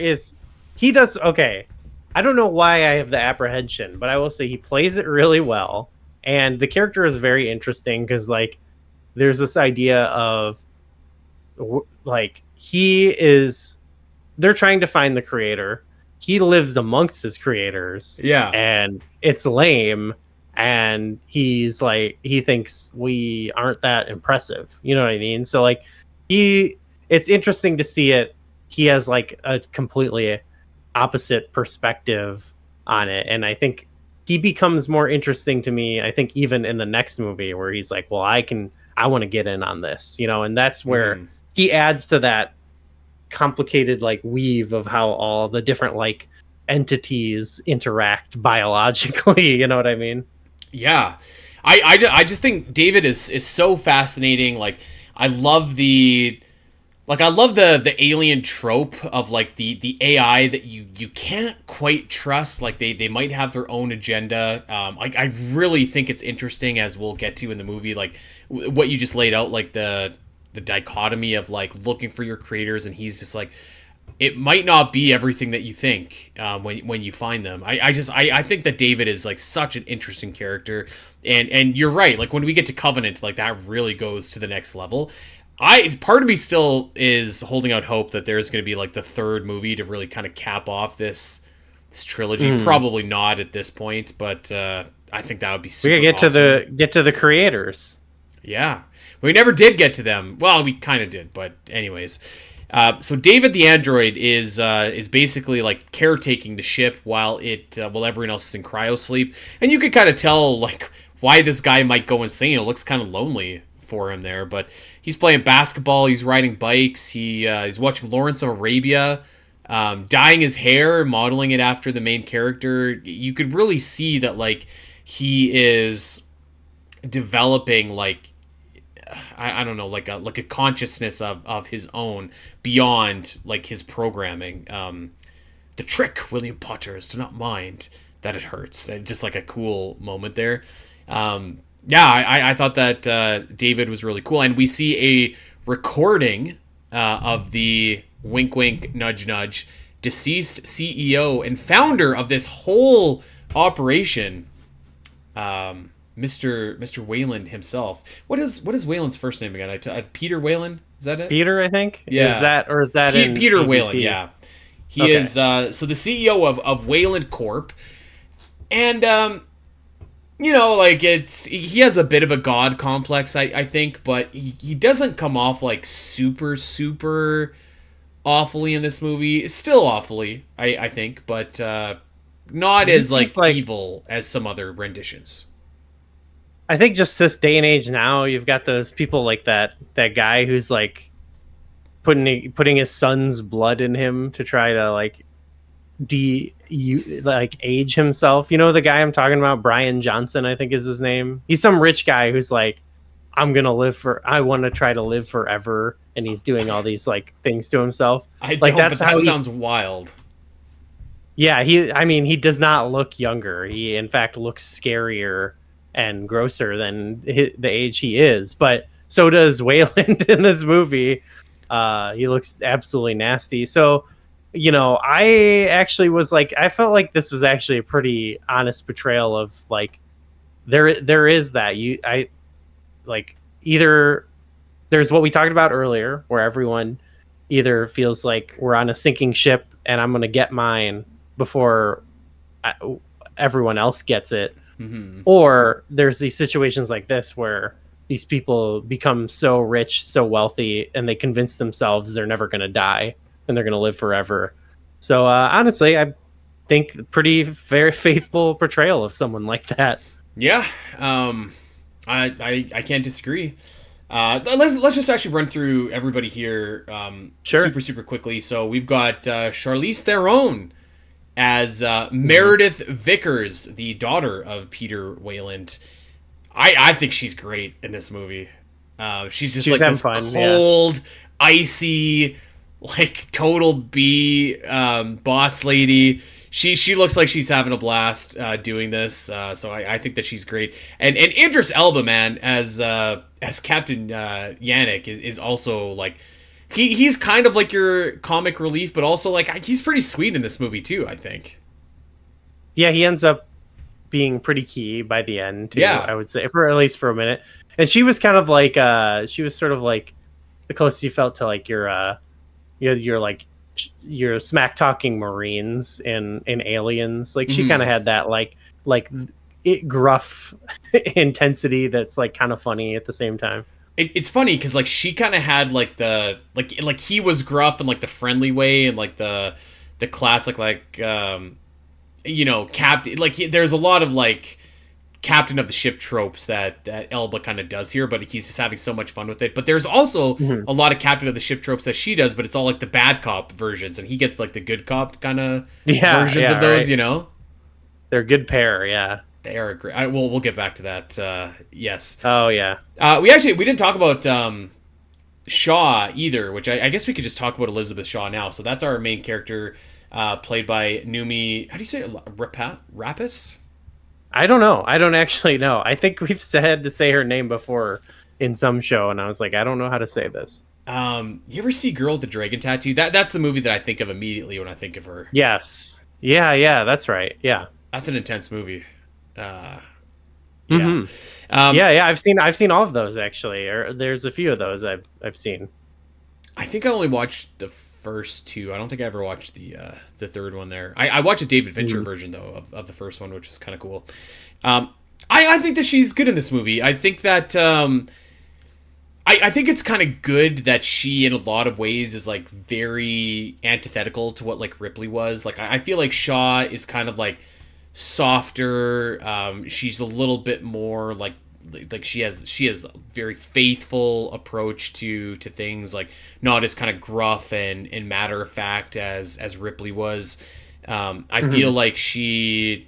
I don't know why I have the apprehension, but I will say he plays it really well, and the character is very interesting because like there's this idea of like they're trying to find the creator. He lives amongst his creators. Yeah. And it's lame. And he's like, he thinks we aren't that impressive. You know what I mean? So like it's interesting to see it. He has like a completely opposite perspective on it. And I think he becomes more interesting to me, I think, even in the next movie where he's like, well, I want to get in on this, you know, and that's where he adds to that complicated like weave of how all the different like entities interact biologically. You know what I mean? Yeah. I just think David is so fascinating. Like, I love the alien trope of like the AI that you can't quite trust. Like they might have their own agenda. I really think it's interesting, as we'll get to in the movie, like what you just laid out, like the dichotomy of like looking for your creators, and he's just like, it might not be everything that you think when you find them. I think that David is like such an interesting character, and you're right. Like when we get to Covenant, like that really goes to the next level. Part of me still is holding out hope that there's going to be like the third movie to really kind of cap off this trilogy. Probably not at this point, but I think that would be super. We gotta awesome. get to the creators. Yeah, we never did get to them. Well, we kind of did, but anyways. So David the android is basically like caretaking the ship while everyone else is in cryo sleep, and you could kind of tell like why this guy might go insane. It looks kind of lonely for him there, but he's playing basketball, he's riding bikes, he's watching Lawrence of Arabia, dyeing his hair, modeling it after the main character. You could really see that like he is developing like I don't know, like a consciousness of his own beyond like his programming. The trick, William Potter, is to not mind that it hurts. Just like a cool moment there. I thought that David was really cool, and we see a recording of the wink wink nudge nudge deceased CEO and founder of this whole operation. Mr. Wayland himself. What is Wayland's first name again? Peter Wayland. Is that it? Peter, I think. Yeah. Is that Peter Wayland? Yeah. He is so the CEO of Wayland Corp, and like he has a bit of a god complex, I think, but he doesn't come off like super awfully in this movie. Still awfully, I think, but not as like evil as some other renditions. I think just this day and age now, you've got those people like that guy who's like putting his son's blood in him to try to like age himself. You know the guy I'm talking about, Brian Johnson, I think is his name. He's some rich guy who's like, I want to try to live forever, and he's doing all these like things to himself. That sounds wild. Yeah, he does not look younger. He in fact looks scarier and grosser than the age he is, but so does Wayland in this movie. He looks absolutely nasty. So, I actually was like, I felt like this was actually a pretty honest portrayal of like, there is that either there's what we talked about earlier, where everyone either feels like we're on a sinking ship and I'm going to get mine before everyone else gets it. Mm-hmm. Or there's these situations like this where these people become so rich, so wealthy, and they convince themselves they're never going to die and they're going to live forever. So honestly, I think pretty very faithful portrayal of someone like that. Yeah, I can't disagree. Let's just actually run through everybody here Sure. super quickly. So we've got Charlize Theron as Meredith Vickers, the daughter of Peter Wayland. I think she's great in this movie. She's just like this cold, icy, like total B boss lady. She looks like she's having a blast doing this. So I think that she's great. And Idris Elba, man, as Captain Yannick is also like, he's kind of like your comic relief, but also like he's pretty sweet in this movie too, I think. Yeah, he ends up being pretty key by the end too, yeah. I would say, for at least for a minute. And she was kind of like she was sort of like the closest you felt to like your smack talking Marines in Aliens. Like she kind of had that like gruff intensity that's like kind of funny at the same time. It's funny because like she kind of had like the like he was gruff in like the friendly way and like the classic like captain, like there's a lot of like captain of the ship tropes that Elba kind of does here, but he's just having so much fun with it. But there's also a lot of captain of the ship tropes that she does, but it's all like the bad cop versions, and he gets like the good cop kind of versions of those, right. They're a good pair, yeah. They are great. We'll get back to that. Yes. Oh yeah. We didn't talk about Shaw either, which I guess we could just talk about Elizabeth Shaw now. So that's our main character, played by Noomi. How do you say it? Rapis? I don't know. I don't actually know. I think we've said to say her name before in some show, and I was like, I don't know how to say this. You ever see Girl with the Dragon Tattoo? That's the movie that I think of immediately when I think of her. Yes. Yeah, that's right. Yeah. That's an intense movie. Yeah. Yeah. I've seen all of those actually. Or there's a few of those I've seen. I think I only watched the first two. I don't think I ever watched the third one there. I watched a David Fincher version though of the first one, which is kind of cool. I think that she's good in this movie. I think that I think it's kind of good that she in a lot of ways is like very antithetical to what like Ripley was. Like I feel like Shaw is kind of like softer. She's a little bit more like she has a very faithful approach to things, like not as kind of gruff and matter of fact as Ripley was. I feel like I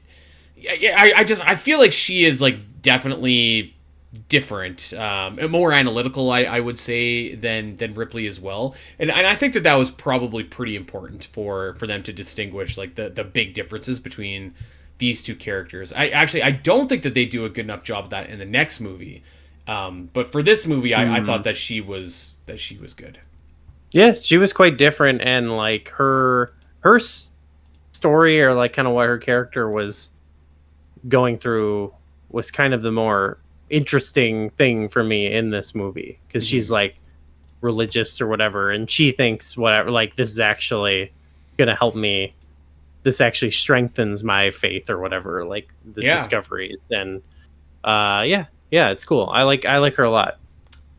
feel like she is like definitely different, more analytical, I would say, than Ripley as well, and I think that was probably pretty important for them to distinguish like the big differences between these two characters. I don't think that they do a good enough job of that in the next movie, but for this movie, I thought that she was good. Yeah, she was quite different, and like her story, or like kind of what her character was going through, was kind of the more interesting thing for me in this movie, because she's like religious or whatever, and she thinks whatever, like this is actually gonna help me, this actually strengthens my faith or whatever, like the discoveries. And it's cool. I like her a lot.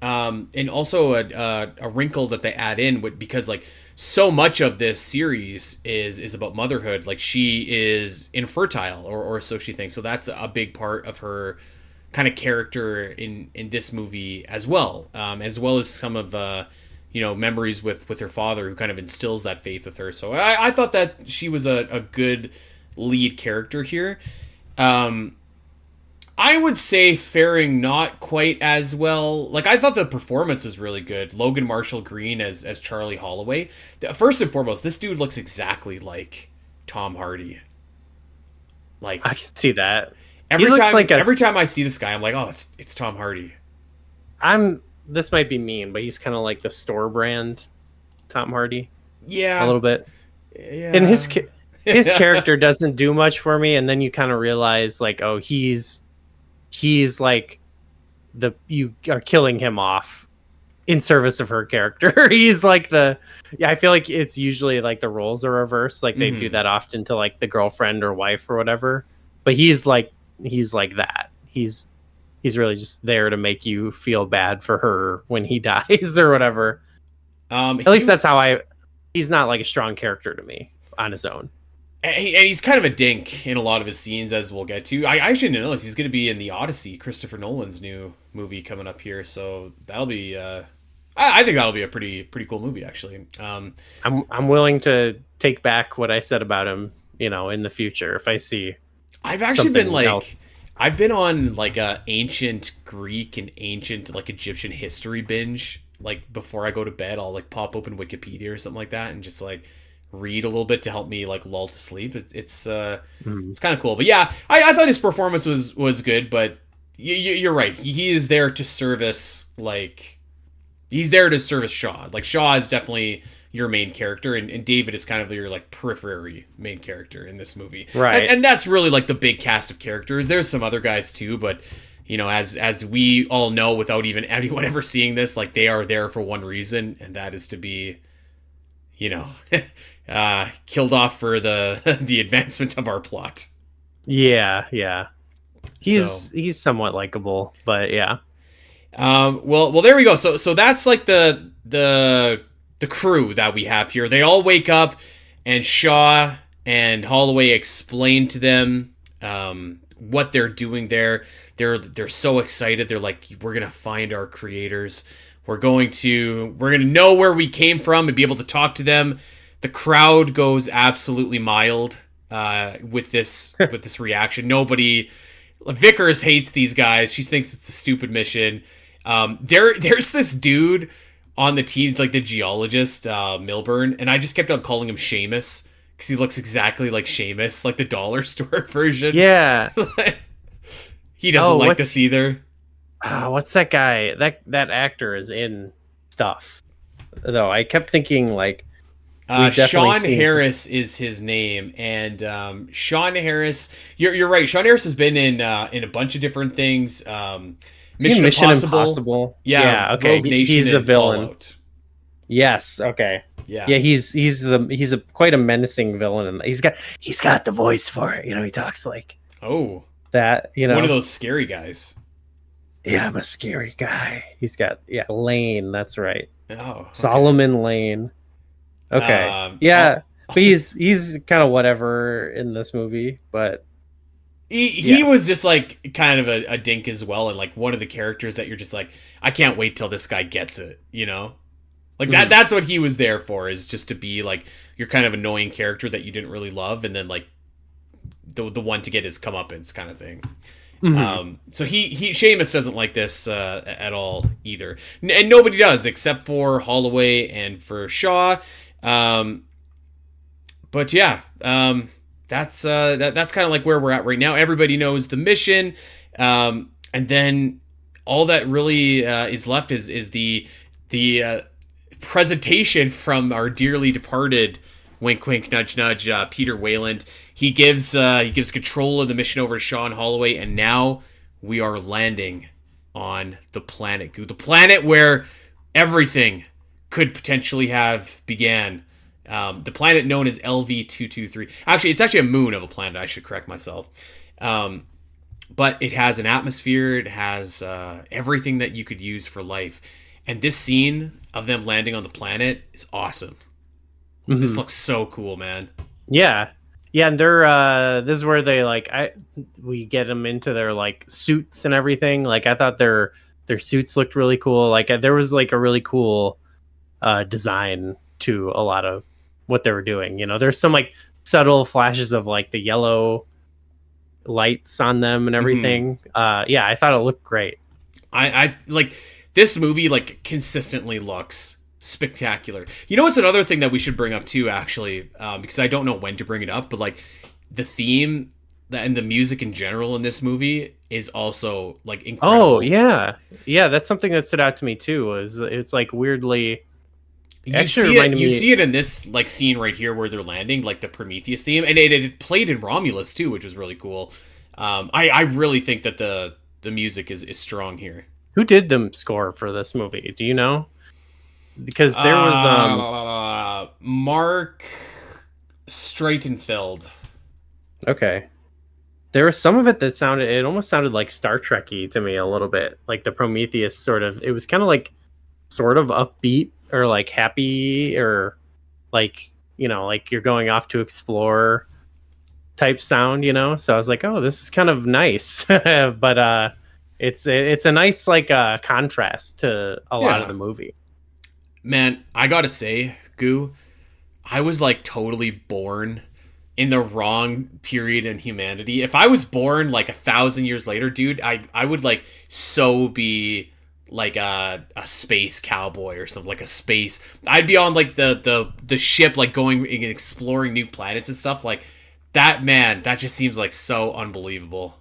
And also a wrinkle that they add in because like so much of this series is about motherhood. Like she is infertile, or so she thinks. So that's a big part of her kind of character in this movie as well as some of memories with her father, who kind of instills that faith with her. So I thought that she was a good lead character here. I would say faring not quite as well. Like I thought the performance was really good. Logan Marshall Green as Charlie Holloway. First and foremost, this dude looks exactly like Tom Hardy. Like I can see that. Every time I see this guy, I'm like, oh, it's Tom Hardy. This might be mean, but he's kind of like the store brand Tom Hardy. Yeah. A little bit. Yeah. And his character doesn't do much for me, and then you kind of realize like, oh, he's like you are killing him off in service of her character. He's like I feel like it's usually like the roles are reversed. Like they do that often to like the girlfriend or wife or whatever. But he's like that. He's really just there to make you feel bad for her when he dies or whatever. At least that's how he's not like a strong character to me on his own. And he's kind of a dink in a lot of his scenes, as we'll get to. I actually didn't know this. He's going to be in The Odyssey, Christopher Nolan's new movie coming up here. So that'll be, I think that'll be a pretty cool movie, actually. I'm willing to take back what I said about him, in the future if I see. I've actually been like, else. I've been on like a ancient Greek and ancient like Egyptian history binge. Like before I go to bed, I'll like pop open Wikipedia or something like that and just like read a little bit to help me like lull to sleep. It's kind of cool. But yeah, I thought his performance was good, but you're right. He is there to service Shaw. Like Shaw is definitely your main character, and David is kind of your like periphery main character in this movie. Right. And that's really like the big cast of characters. There's some other guys too, but as we all know, without even anyone ever seeing this, like they are there for one reason, and that is to be killed off for the advancement of our plot. Yeah. He's somewhat likable, but yeah. Well, there we go. So that's like the crew that we have here. They all wake up, and Shaw and Holloway explain to them what they're doing there. They're so excited. They're like, we're gonna find our creators. We're gonna know where we came from and be able to talk to them. The crowd goes absolutely mild with this reaction. Nobody Vickers hates these guys. She thinks it's a stupid mission. There's this dude on the team, like the geologist, Milburn, and I just kept on calling him Seamus because he looks exactly like Seamus, like the dollar store version. Yeah. He doesn't like this either. What's that guy? That actor is in stuff. Though I kept thinking like Sean Harris is his name, and Sean Harris. You're right. Sean Harris has been in a bunch of different things. Mission Impossible. Yeah. Okay. Rogue Nation. He's a villain. Fallout. Yes. Okay. Yeah. Yeah. He's a quite a menacing villain, and he's got the voice for it. He talks like that. One of those scary guys. Yeah, I'm a scary guy. He's got Lane. That's right. Oh. Okay. Solomon Lane. Okay. But he's kind of whatever in this movie, but he was just like kind of a dink as well, and like one of the characters that you're just like, I can't wait till this guy gets it, Like that's what he was there for, is just to be like your kind of annoying character that you didn't really love, and then like the one to get his comeuppance kind of thing. Mm-hmm. So Seamus doesn't like this at all either, and nobody does except for Holloway and for Shaw. But yeah, that's kind of like where we're at right now. Everybody knows the mission, and then all that really is left is the presentation from our dearly departed, wink wink nudge nudge, Peter Wayland. He gives control of the mission over to Sean Holloway, and now we are landing on the planet Goo, the planet where everything could potentially have began. The planet known as LV-223. Actually, it's actually a moon of a planet. I should correct myself. But it has an atmosphere. It has everything that you could use for life. And this scene of them landing on the planet is awesome. Mm-hmm. This looks so cool, man. Yeah. Yeah, and they're this is where they we get them into their like suits and everything. Like I thought their suits looked really cool. Like there was like a really cool design to a lot of what they were doing. There's some like subtle flashes of like the yellow lights on them and everything. Mm-hmm. I thought it looked great. I like this movie like consistently looks spectacular. It's another thing that we should bring up too, actually, because I don't know when to bring it up, but like the theme and the music in general in this movie is also like incredible. Oh yeah, that's something that stood out to me too. It's like weirdly. You see it in this like scene right here where they're landing, like the Prometheus theme, and it played in Romulus too, which was really cool. I really think that the music is strong here. Who did the score for this movie? Do you know? Because there was Mark Streitenfeld. Okay. There was some of it that almost sounded like Star Trek-y to me a little bit. Like the Prometheus sort of, it was kind of like sort of upbeat or like happy or like, like you're going off to explore type sound, So I was like, oh, this is kind of nice. But it's a nice like contrast to a lot of the movie. Man, I gotta say, Goo, I was like totally born in the wrong period in humanity. If I was born like 1,000 years later, dude, I would like so be like a space cowboy or something, like a space. I'd be on like the ship, like going and exploring new planets and stuff like that. Man, that just seems like so unbelievable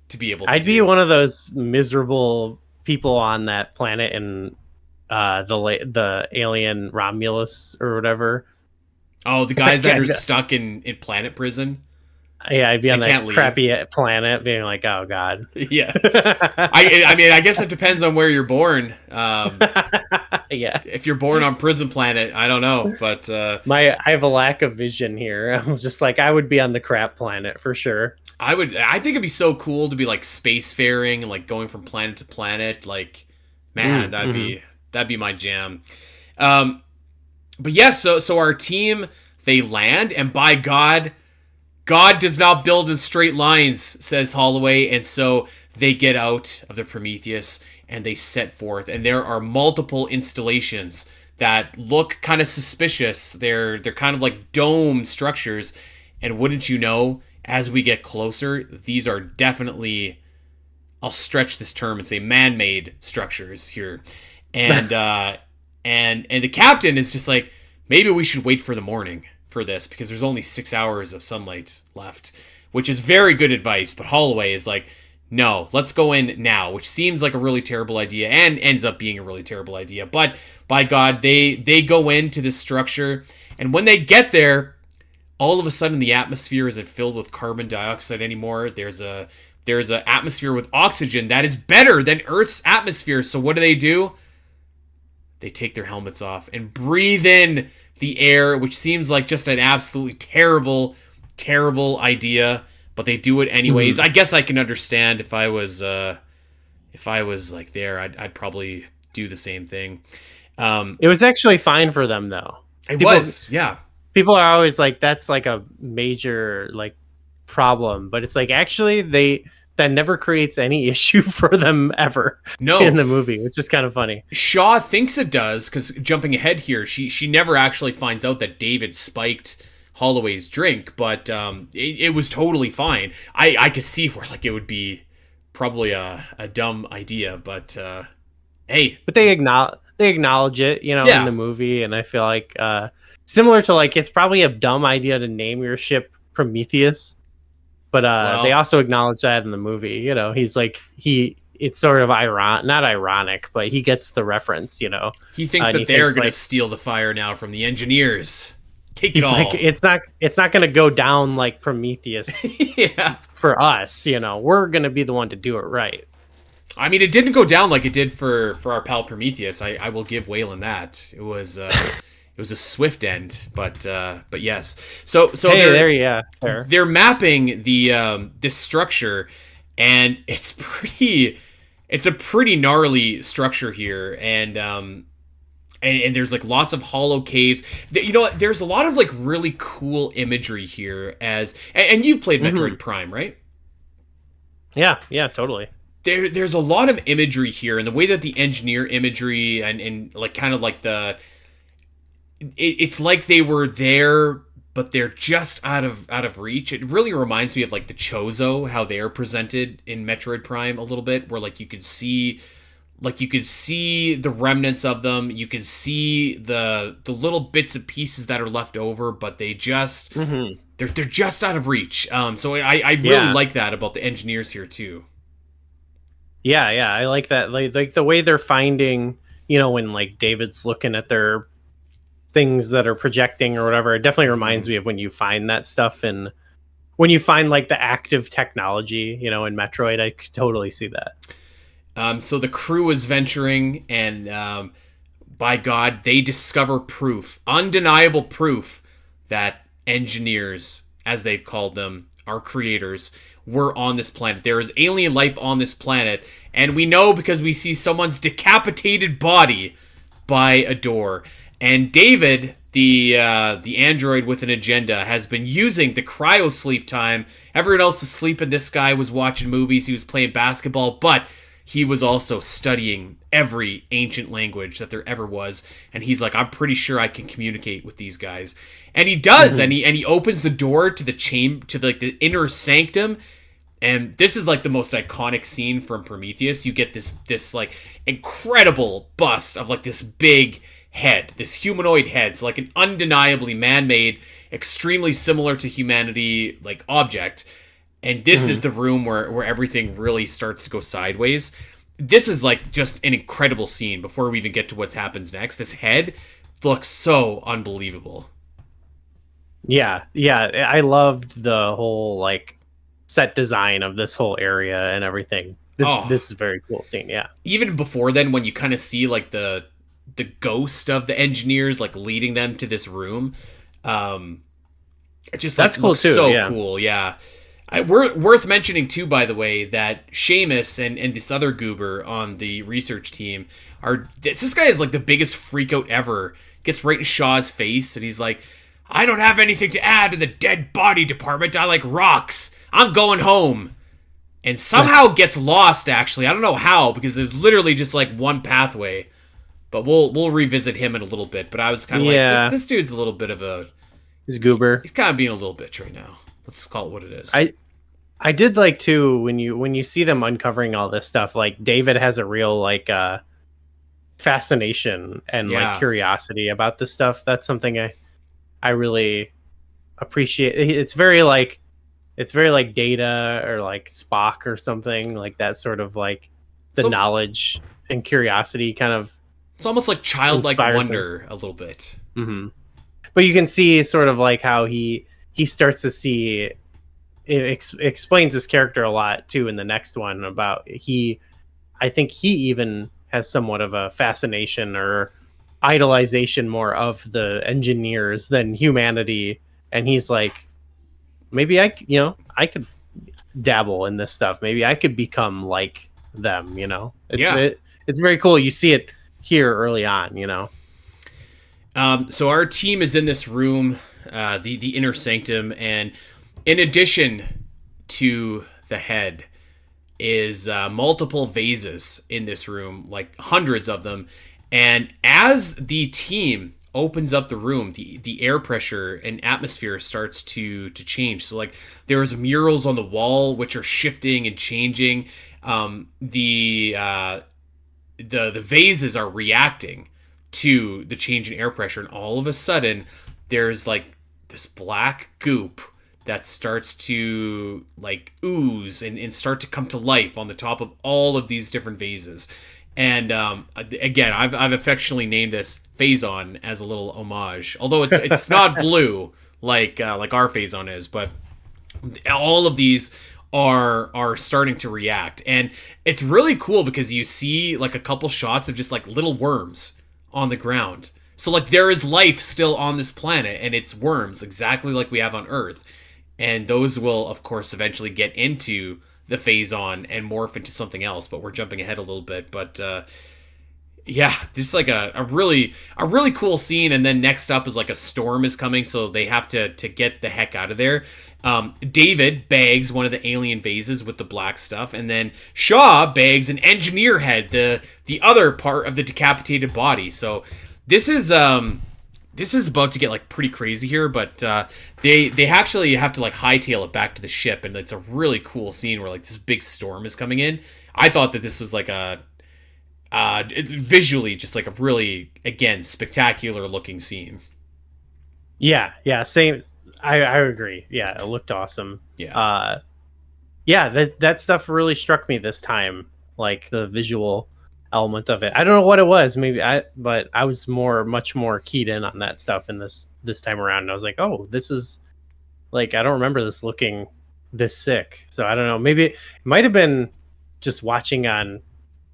to be able to I'd be one of those miserable people on that planet and the alien Romulus or whatever. Oh, the guys that are stuck in planet prison. Yeah, I'd be on that crappy planet, being like, "Oh God." Yeah, I mean, I guess it depends on where you're born. Yeah, if you're born on Prison Planet, I don't know, but I have a lack of vision here. I'm just like, I would be on the crap planet for sure. I think it'd be so cool to be like spacefaring and like going from planet to planet. Like, man, that'd be my jam. But yeah, so our team, they land, and by God does not build in straight lines, says Holloway, and so they get out of the Prometheus and they set forth, and there are multiple installations that look kind of suspicious. They're kind of like dome structures, and wouldn't you know, as we get closer, these are definitely, I'll stretch this term and say man-made structures here. And and the captain is just like, maybe we should wait for the morning for this because there's only 6 hours of sunlight left, which is very good advice. But Holloway is like, no, let's go in now, which seems like a really terrible idea and ends up being a really terrible idea. But by God, they go into this structure, and when they get there, all of a sudden the atmosphere isn't filled with carbon dioxide anymore. There's a atmosphere with oxygen that is better than Earth's atmosphere. So what do? They take their helmets off and breathe in the air, which seems like just an absolutely terrible, terrible idea. But they do it anyways. I guess I can understand if I was like there, I'd probably do the same thing. It was actually fine for them though. Yeah. People are always like, that's like a major like problem, but it's like actually that never creates any issue for them ever. No. In the movie, which is kind of funny. Shaw thinks it does, because jumping ahead here, she never actually finds out that David spiked Holloway's drink, but it was totally fine. I could see where like it would be probably a dumb idea, but hey. But they acknowledge it, you know, Yeah. in the movie, and I feel like similar to like it's probably a dumb idea to name your ship Prometheus, but they also acknowledge that in the movie. You know, he's like it's sort of not ironic, but he gets the reference. You know, he thinks that they're going to steal the fire now from the engineers. Take it all. Like, it's not going to go down like Prometheus. Yeah. For us, you know, we're going to be the one to do it right. I mean, it didn't go down like it did for our pal Prometheus. I will give Waylon that. It was a swift end, but yes. So hey, they're mapping this structure, and it's a pretty gnarly structure here, and there's like lots of hollow caves. You know what? There's a lot of like really cool imagery here, and you've played Metroid Prime, right? Yeah, totally. There's a lot of imagery here, and the way that the engineer imagery and like kind of like it's like they were there, but they're just out of reach. It really reminds me of like the Chozo, how they are presented in Metroid Prime a little bit, where like you could see the remnants of them, you could see the little bits and pieces that are left over, but they just they're just out of reach. So I really like that about the engineers here too. Yeah, I like that. Like the way they're finding, you know, when like David's looking at their things that are projecting or whatever, it definitely reminds me of when you find that stuff, and when you find like the active technology, you know, in Metroid. I could totally see that. So the crew is venturing, and by God, they discover undeniable proof that engineers, as they've called them, our creators, were on this planet. There is alien life on this planet, and we know because we see someone's decapitated body by a door. And David, the android with an agenda, has been using the cryo sleep time. Everyone else is sleeping. This guy was watching movies. He was playing basketball, but he was also studying every ancient language that there ever was. And he's like, I'm pretty sure I can communicate with these guys. And he does. And he opens the door to the like the inner sanctum. And this is like the most iconic scene from Prometheus. You get this like incredible bust of like this big head, this humanoid head, so like an undeniably man-made, extremely similar to humanity like object. And this is the room where everything really starts to go sideways. This is like just an incredible scene before we even get to what happens next. This head looks so unbelievable. Yeah, I loved the whole like set design of this whole area and everything. This is a very cool scene. Yeah, even before then, when you kind of see like the ghost of the engineers like leading them to this room, it just that's cool too. So cool. Yeah. Worth mentioning too, by the way, that Seamus and this other goober on the research team this guy is like the biggest freak out ever. Gets right in Shaw's face, and he's like, I don't have anything to add to the dead body department. I like rocks. I'm going home. And somehow gets lost, actually. I don't know how, because there's literally just like one pathway. But we'll revisit him in a little bit. But I was kind of like, this dude's a little bit of a... He's goober. He's kind of being a little bitch right now. Let's call it what it is. I did like too when you see them uncovering all this stuff. Like David has a real like fascination and like Yeah. curiosity about this stuff. That's something I really appreciate. It's very like Data or like Spock or something like that. Sort of like the So- knowledge and curiosity kind of It's almost like childlike inspires wonder a little bit. hmm But you can see sort of like how he starts to see. It explains his character a lot too in the next one about I think he even has somewhat of a fascination or idolization more of the engineers than humanity, and he's like, maybe I could dabble in this stuff, maybe I could become like them, it's very cool. You see it here early on. So our team is in this room, the inner sanctum, and in addition to the head is multiple vases in this room, like hundreds of them. And as the team opens up the room, the air pressure and atmosphere starts to change. So like there's murals on the wall which are shifting and changing. The vases are reacting to the change in air pressure, and all of a sudden there's like this black goop that starts to like ooze and start to come to life on the top of all of these different vases. And again, I've affectionately named this Phazon as a little homage, although it's not blue like our Phazon is, but all of these are starting to react, and it's really cool because you see like a couple shots of just like little worms on the ground. So like there is life still on this planet, and it's worms exactly like we have on Earth. And those will, of course, eventually get into the Phazon and morph into something else. But we're jumping ahead a little bit. But yeah, this is like a really cool scene. And then next up is like a storm is coming, so they have to get the heck out of there. David bags one of the alien vases with the black stuff, and then Shaw bags an engineer head, the other part of the decapitated body. So this is about to get like pretty crazy here, but they actually have to like hightail it back to the ship, and it's a really cool scene where like this big storm is coming in. I thought that this was like visually just like a really, again, spectacular looking scene. Yeah, same. I agree. Yeah, it looked awesome. Yeah. That stuff really struck me this time, like the visual element of it. I don't know what it was, but I was much more keyed in on that stuff in this time around, and I was like, oh, this is like, I don't remember this looking this sick. So I don't know, maybe it might have been just watching on,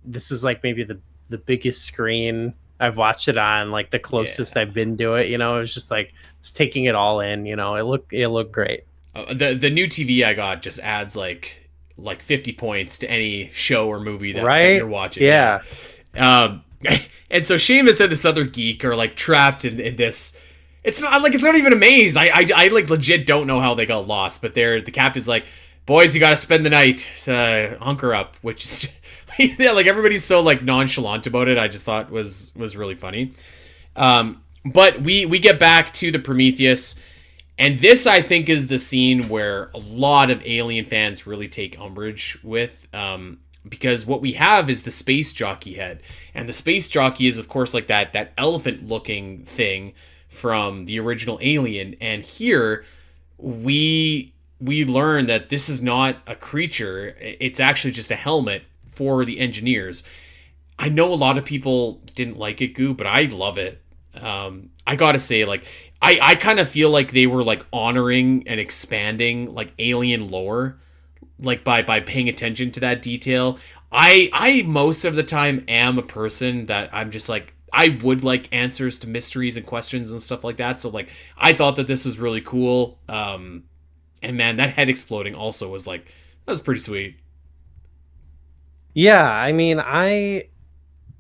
this was like maybe the biggest screen I've watched it on, like the closest I've been to it. It was just like just taking it all in. It looked great. The new TV I got just adds like 50 points to any show or movie that you're watching. Yeah. And so Seamus and this other geek are like trapped in this. It's not even a maze. I like legit don't know how they got lost, but the captain's like, boys, you got to spend the night, hunker up, which is yeah, like everybody's so like nonchalant about it. I just thought was really funny. But we get back to the Prometheus, and this I think is the scene where a lot of Alien fans really take umbrage with, because what we have is the space jockey head, and the space jockey is of course like that elephant looking thing from the original Alien, and here we learn that this is not a creature, it's actually just a helmet for the engineers. I know a lot of people didn't like it, Goo, but I love it. I gotta say, like, I kind of feel like they were like honoring and expanding like Alien lore, like by paying attention to that detail. I most of the time am a person that I'm just like, I would like answers to mysteries and questions and stuff like that. So like, I thought that this was really cool. And man, that head exploding also was like, that was pretty sweet. Yeah, I mean, I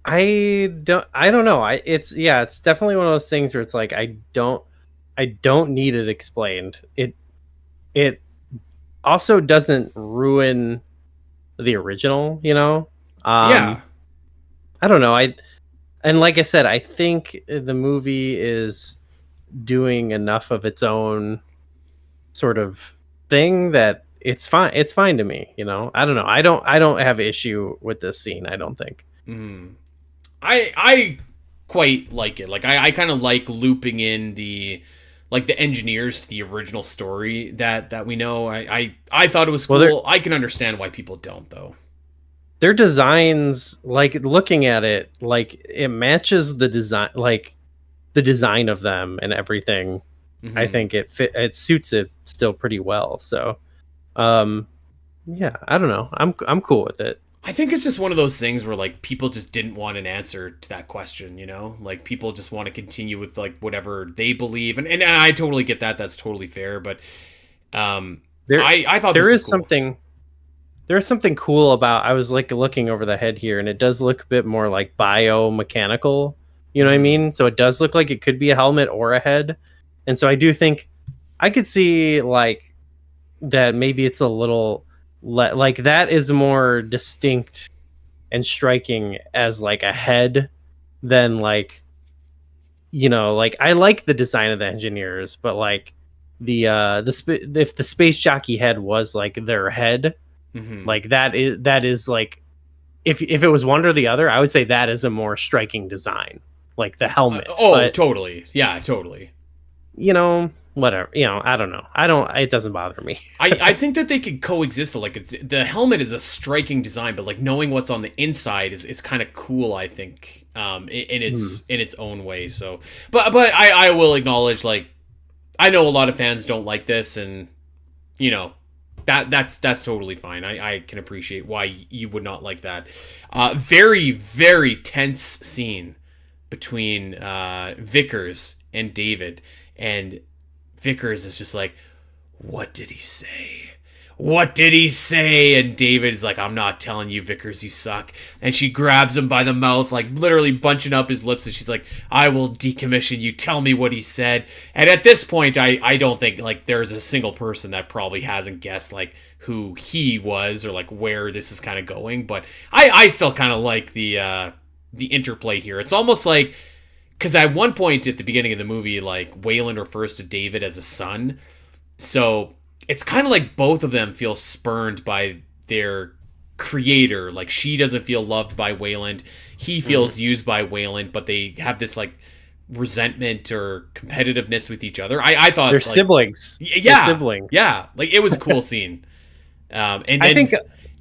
don't know. It's definitely one of those things where it's like I don't need it explained. It also doesn't ruin the original, Yeah. I don't know. And like I said, I think the movie is doing enough of its own sort of thing that it's fine. It's fine to me, you know. I don't know. I don't have issue with this scene, I don't think. I quite like it. Like I kind of like looping in the engineers to the original story that we know. I thought it was cool. Well, I can understand why people don't though. their designs, like looking at it, like it matches the design, like the design of them and everything. I think it suits it still pretty well. So, yeah, I don't know. I'm cool with it. I think it's just one of those things where like people just didn't want an answer to that question, you know? Like people just want to continue with like whatever they believe, and I totally get that. That's totally fair, but I thought there this is was cool. something there's something cool about, I was like looking over the head here, and it does look a bit more like biomechanical. You know what I mean? So it does look like it could be a helmet or a head. And so I do think I could see like that maybe it's a little like that is more distinct and striking as like a head than like, you know, like I like the design of the engineers, but like if the space jockey head was like their head, like that is like, if it was one or the other, I would say that is a more striking design, like the helmet. But Totally. Yeah, totally. you know, whatever. You know, I don't know. It doesn't bother me. I think that they could coexist. Like the helmet is a striking design, but like knowing what's on the inside is kind of cool. I think in its own way. So, but I will acknowledge, like, I know a lot of fans don't like this, and you know that's totally fine. I can appreciate why you would not like that. Very very tense scene between Vickers and David, and Vickers is just like, what did he say? What did he say? And David is like, I'm not telling you, Vickers, you suck. And she grabs him by the mouth, like literally bunching up his lips, and she's like, I will decommission you. Tell me what he said. And at this point, I don't think like there's a single person that probably hasn't guessed like who he was or like where this is kind of going. But I still kind of like the interplay here. It's almost like, because at one point at the beginning of the movie, like Waylon refers to David as a son. So it's kind of like both of them feel spurned by their creator. Like she doesn't feel loved by Waylon. He feels used by Waylon, but they have this like resentment or competitiveness with each other. I thought They're like, siblings. Yeah. They're siblings. Yeah. Like it was a cool scene. And then I think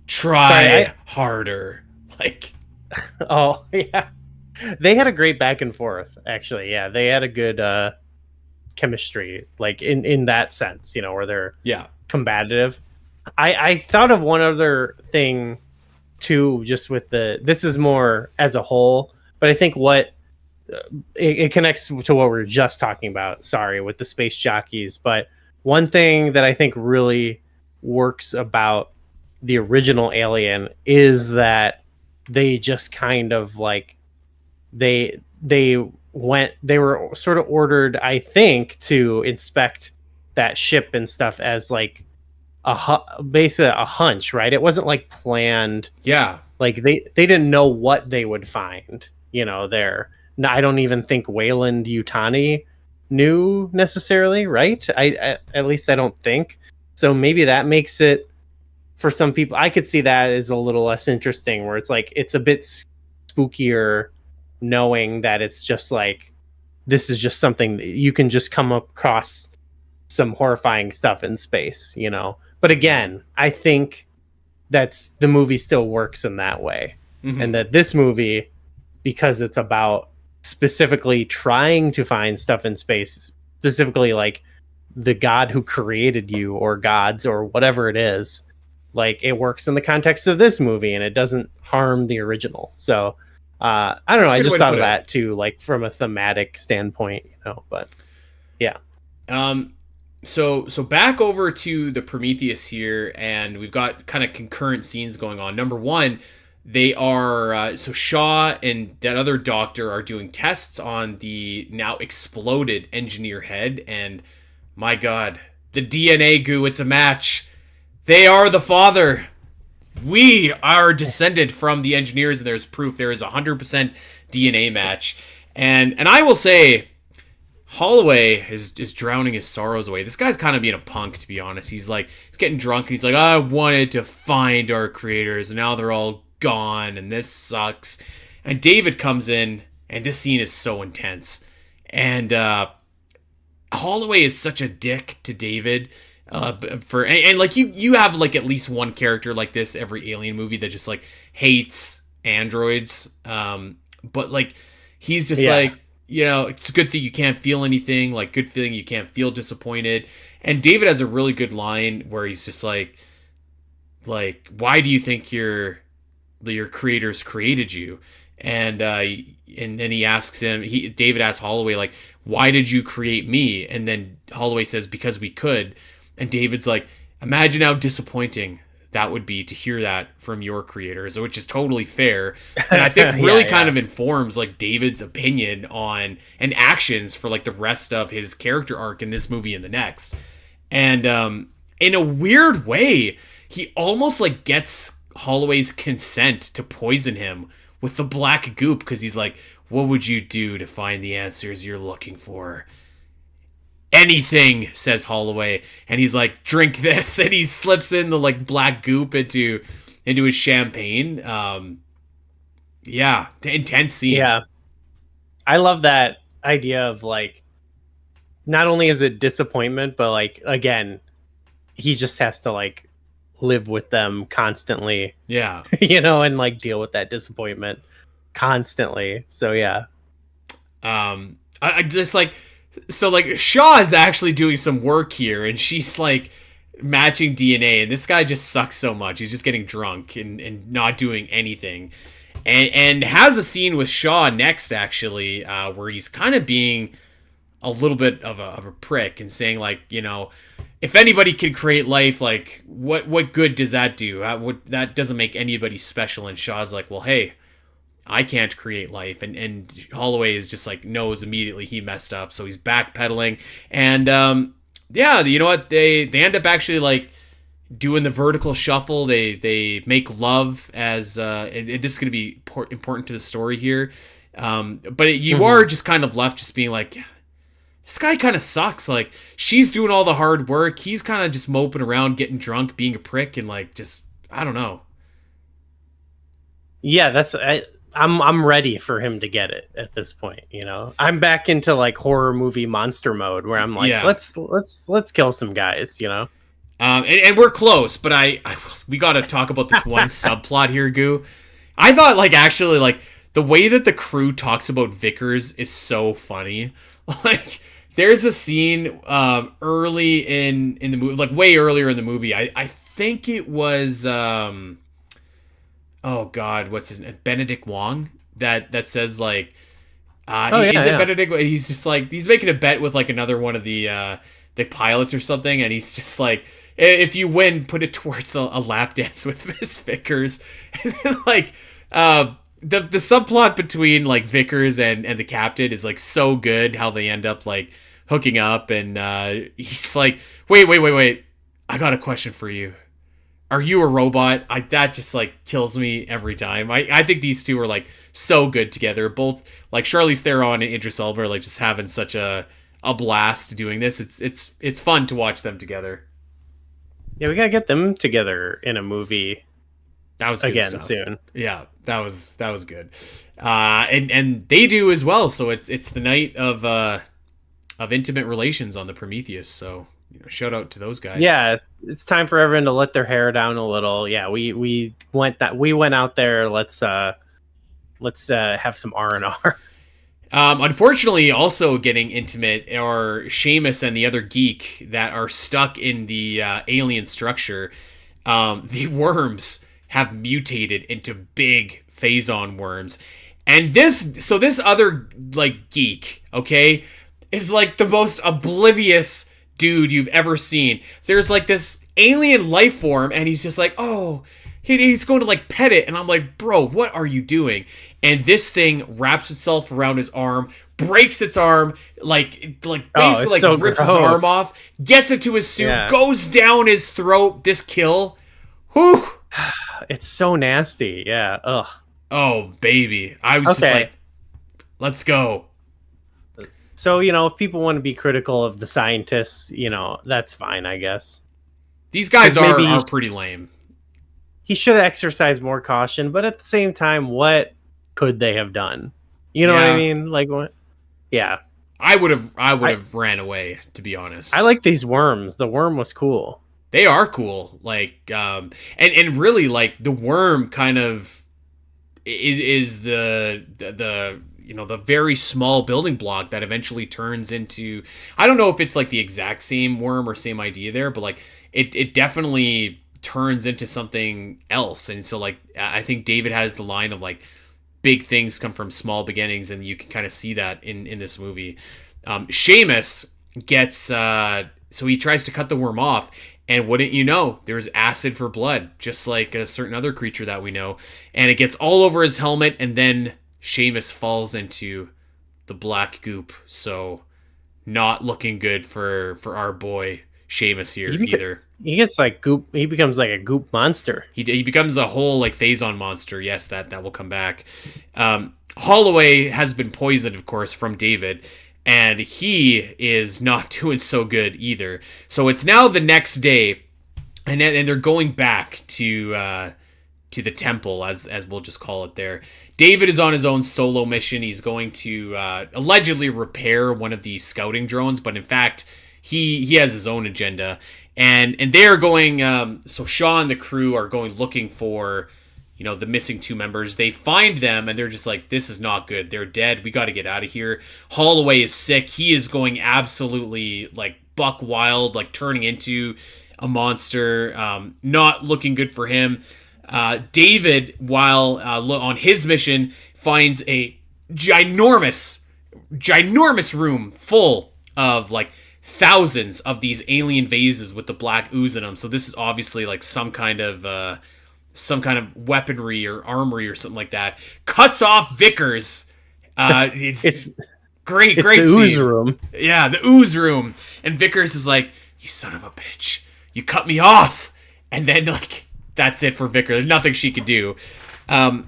try harder. Like, oh yeah. They had a great back and forth, actually. Yeah, they had a good chemistry, like in that sense, you know, where they're combative. I thought of one other thing too, just with this is more as a whole, but I think what it connects to what we were just talking about. Sorry, with the space jockeys, but one thing that I think really works about the original Alien is that they just kind of like they were sort of ordered, I think, to inspect that ship and stuff as like basically a hunch, right? It wasn't like planned. Yeah. Like they didn't know what they would find, you know, there. No, I don't even think Wayland Yutani knew necessarily, right? I at least I don't think. So maybe that makes it, for some people, I could see that as a little less interesting, where it's like it's a bit spookier knowing that it's just like, this is just something that you can just come across some horrifying stuff in space, you know. But again, I think that's the movie still works in that way. And that this movie, because it's about specifically trying to find stuff in space, specifically like the god who created you or gods or whatever it is, like it works in the context of this movie and it doesn't harm the original. So I don't know. I just thought of that too, like from a thematic standpoint, you know. But yeah. So back over to the Prometheus here, and we've got kind of concurrent scenes going on. Number one, they are so Shaw and that other doctor are doing tests on the now exploded engineer head, and my God, the DNA goo, it's a match. They are the father. We are descended from the engineers, and there's proof there is 100% DNA match. And I will say, Holloway is drowning his sorrows away. This guy's kind of being a punk, to be honest. He's getting drunk and he's like, I wanted to find our creators and now they're all gone and this sucks. And David comes in and this scene is so intense. And Holloway is such a dick to David. And like you have like at least one character like this every Alien movie that just like hates androids. But like he's just like, you know, it's a good thing you can't feel anything, like good feeling you can't feel disappointed. And David has a really good line where he's just like why do you think your creators created you? And then he asks him, David asks Holloway, like, why did you create me? And then Holloway says, because we could. And David's like, imagine how disappointing that would be to hear that from your creators, which is totally fair. And I think really kind of informs like David's opinion on and actions for like the rest of his character arc in this movie and the next. And in a weird way, he almost like gets Holloway's consent to poison him with the black goop because he's like, what would you do to find the answers you're looking for? Anything, says Holloway, and he's like, drink this, and he slips in the like black goop into his champagne. The intense scene. Yeah, I love that idea of like, not only is it disappointment, but like again, he just has to like live with them constantly. Yeah, you know, and like deal with that disappointment constantly. So yeah, I just like. So, like, Shaw is actually doing some work here, and she's, like, matching DNA, and this guy just sucks so much. He's just getting drunk and not doing anything. And has a scene with Shaw next, actually, where he's kind of being a little bit of a prick and saying, like, you know, if anybody can create life, like, what good does that do? That doesn't make anybody special. And Shaw's like, well, hey, I can't create life. And Holloway is just like knows immediately he messed up, so he's backpedaling. And you know what? They end up actually like doing the vertical shuffle. They make love as this is going to be important to the story here. But you are just kind of left just being like, this guy kind of sucks. Like, she's doing all the hard work. He's kind of just moping around, getting drunk, being a prick, and like just I don't know. Yeah, I'm ready for him to get it at this point, you know. I'm back into like horror movie monster mode where I'm like, let's kill some guys, you know. And we're close, but we got to talk about this one subplot here, Goo. I thought like actually like the way that the crew talks about Vickers is so funny. Like there's a scene early in the movie, like way earlier in the movie. I think it was oh God, what's his name? Benedict Wong that says like, Benedict? He's just like, he's making a bet with like another one of the pilots or something. And he's just like, if you win, put it towards a lap dance with Miss Vickers. And then like, the subplot between like Vickers and the captain is like so good how they end up like hooking up. And he's like, wait. I got a question for you. Are you a robot? That just like kills me every time. I think these two are like so good together. Both like Charlize Theron and Idris Elba are like just having such a blast doing this. It's fun to watch them together. Yeah, we gotta get them together in a movie. That was good again stuff. Soon. Yeah, that was good. And they do as well. So it's the night of intimate relations on the Prometheus. So you know, shout out to those guys. Yeah, it's time for everyone to let their hair down a little. Yeah, we went out there. Let's have some R&R. Unfortunately, also getting intimate are Seamus and the other geek that are stuck in the alien structure. The worms have mutated into big Phazon worms, and this other like geek, okay, is like the most oblivious dude you've ever seen. There's like this alien life form and he's just like, oh, he's going to like pet it, and I'm like, bro, what are you doing? And this thing wraps itself around his arm, breaks its arm, like basically so rips gross. his arm off, gets into his suit, goes down his throat. This kill, whew, it's so nasty. Yeah. Ugh. Oh baby, I was just like, let's go. So, if people want to be critical of the scientists, that's fine, I guess. These guys 'Cause maybe are pretty lame. he should have exercised more caution, but at the same time, what could they have done? You know what I Yeah. mean? Like, what? Yeah. I would have ran away, to be honest. I like these worms. The worm was cool. They are cool. Like, and really, like, the worm kind of is the the very small building block that eventually turns into, I don't know if it's like the exact same worm or same idea there, but like it definitely turns into something else. And so, like, I think David has the line of like, big things come from small beginnings, and you can kind of see that in this movie. Seamus gets so he tries to cut the worm off, and wouldn't you know, there's acid for blood, just like a certain other creature that we know, and it gets all over his helmet, and then Seamus falls into the black goop. So not looking good for our boy Seamus here either. He gets like goop. He becomes like a goop monster. He becomes a whole like Phazon monster. Yes, that will come back. Holloway has been poisoned, of course, from David, and he is not doing so good either. So it's now the next day, and they're going back to the temple, as we'll just call it there. David is on his own solo mission. He's going to allegedly repair one of these scouting drones, but in fact, he has his own agenda. And they're going, so Shaw and the crew are going looking for, the missing two members. They find them, and they're just like, this is not good. They're dead. We got to get out of here. Holloway is sick. He is going absolutely, like, buck wild, like, turning into a monster. Not looking good for him. David, while on his mission, finds a ginormous room full of, like, thousands of these alien vases with the black ooze in them. So this is obviously like some kind of weaponry or armory or something like that. Cuts off Vickers. It's great the scene. ooze room. Yeah, the ooze room. And Vickers is like, "You son of a bitch, you cut me off." And then, like, that's it for Vickers. There's nothing she could do. The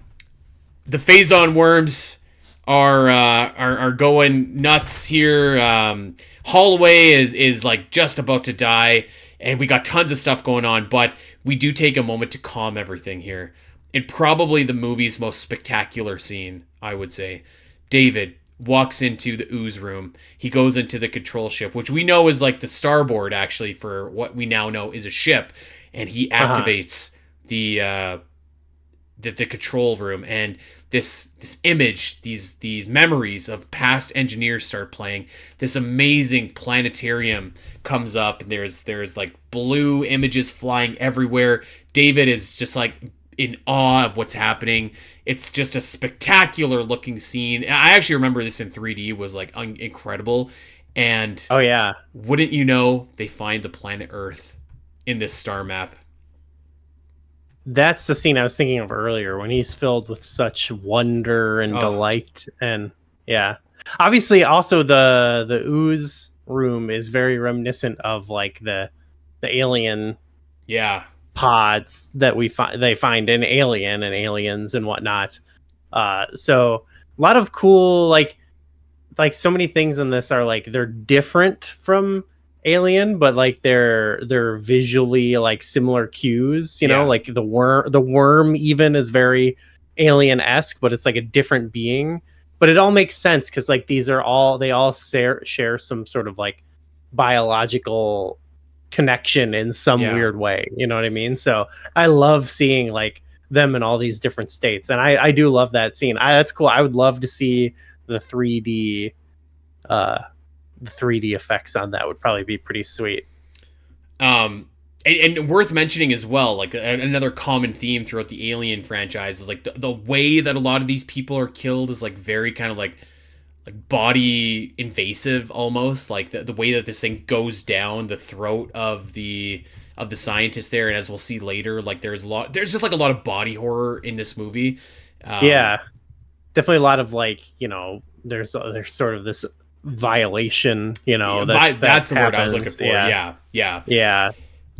Phazon worms are going nuts here. Holloway is like just about to die, and we got tons of stuff going on, but we do take a moment to calm everything here. In probably the movie's most spectacular scene, I would say, David walks into the ooze room. He goes into the control ship, which we know is like the starboard, actually, for what we now know is a ship, and he activates the control room, and this image, these memories of past engineers start playing. This amazing planetarium comes up, and there's like blue images flying everywhere. David is just like in awe of what's happening. It's just a spectacular looking scene. I actually remember this in 3D, was like incredible. And oh yeah, wouldn't you know, they find the planet Earth in this star map. That's the scene I was thinking of earlier, when he's filled with such wonder and delight. And yeah, obviously also the ooze room is very reminiscent of like the alien pods that they find in Alien and Aliens and whatnot. So a lot of cool, like so many things in this are like, they're different from Alien, but like they're visually like similar cues, like the worm even is very Alien-esque, but it's like a different being. But it all makes sense because like they all share some sort of like biological connection in some weird way, you know what I mean? So I love seeing like them in all these different states, and I do love that scene. That's cool. I would love to see the 3D effects on that. Would probably be pretty sweet. And worth mentioning as well, like another common theme throughout the Alien franchise is like the way that a lot of these people are killed is like very kind of like body invasive almost, like the way that this thing goes down the throat of the scientist there. And as we'll see later, like there's just like a lot of body horror in this movie. Definitely a lot of like, there's sort of this violation, that's the word I was looking for. Yeah.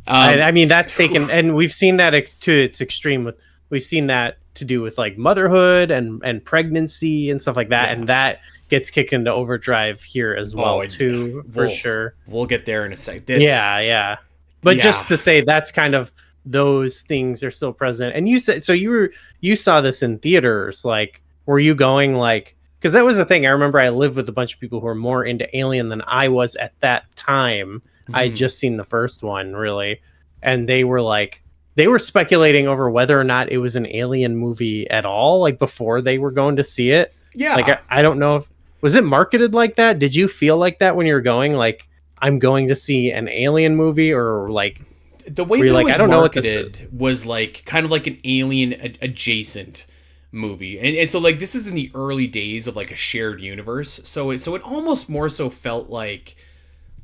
I mean, that's taken, and we've seen that to its extreme. We've seen that to do with like motherhood and pregnancy and stuff like that, and that gets kicked into overdrive here as well too, for sure. We'll get there in a sec. Yeah. But just to say, that's kind of, those things are still present. And you said, so you saw this in theaters, like, were you going like, because that was the thing. I remember I lived with a bunch of people who were more into Alien than I was at that time. I had just seen the first one, really. And they were speculating over whether or not it was an Alien movie at all, like before they were going to see it. Yeah. Like, I don't know if, was it marketed like that? Did you feel like that when you were going, like, I'm going to see an Alien movie, or like, the way that it was marketed was like kind of like an Alien adjacent movie, and so like this is in the early days of like a shared universe, so it almost more so felt like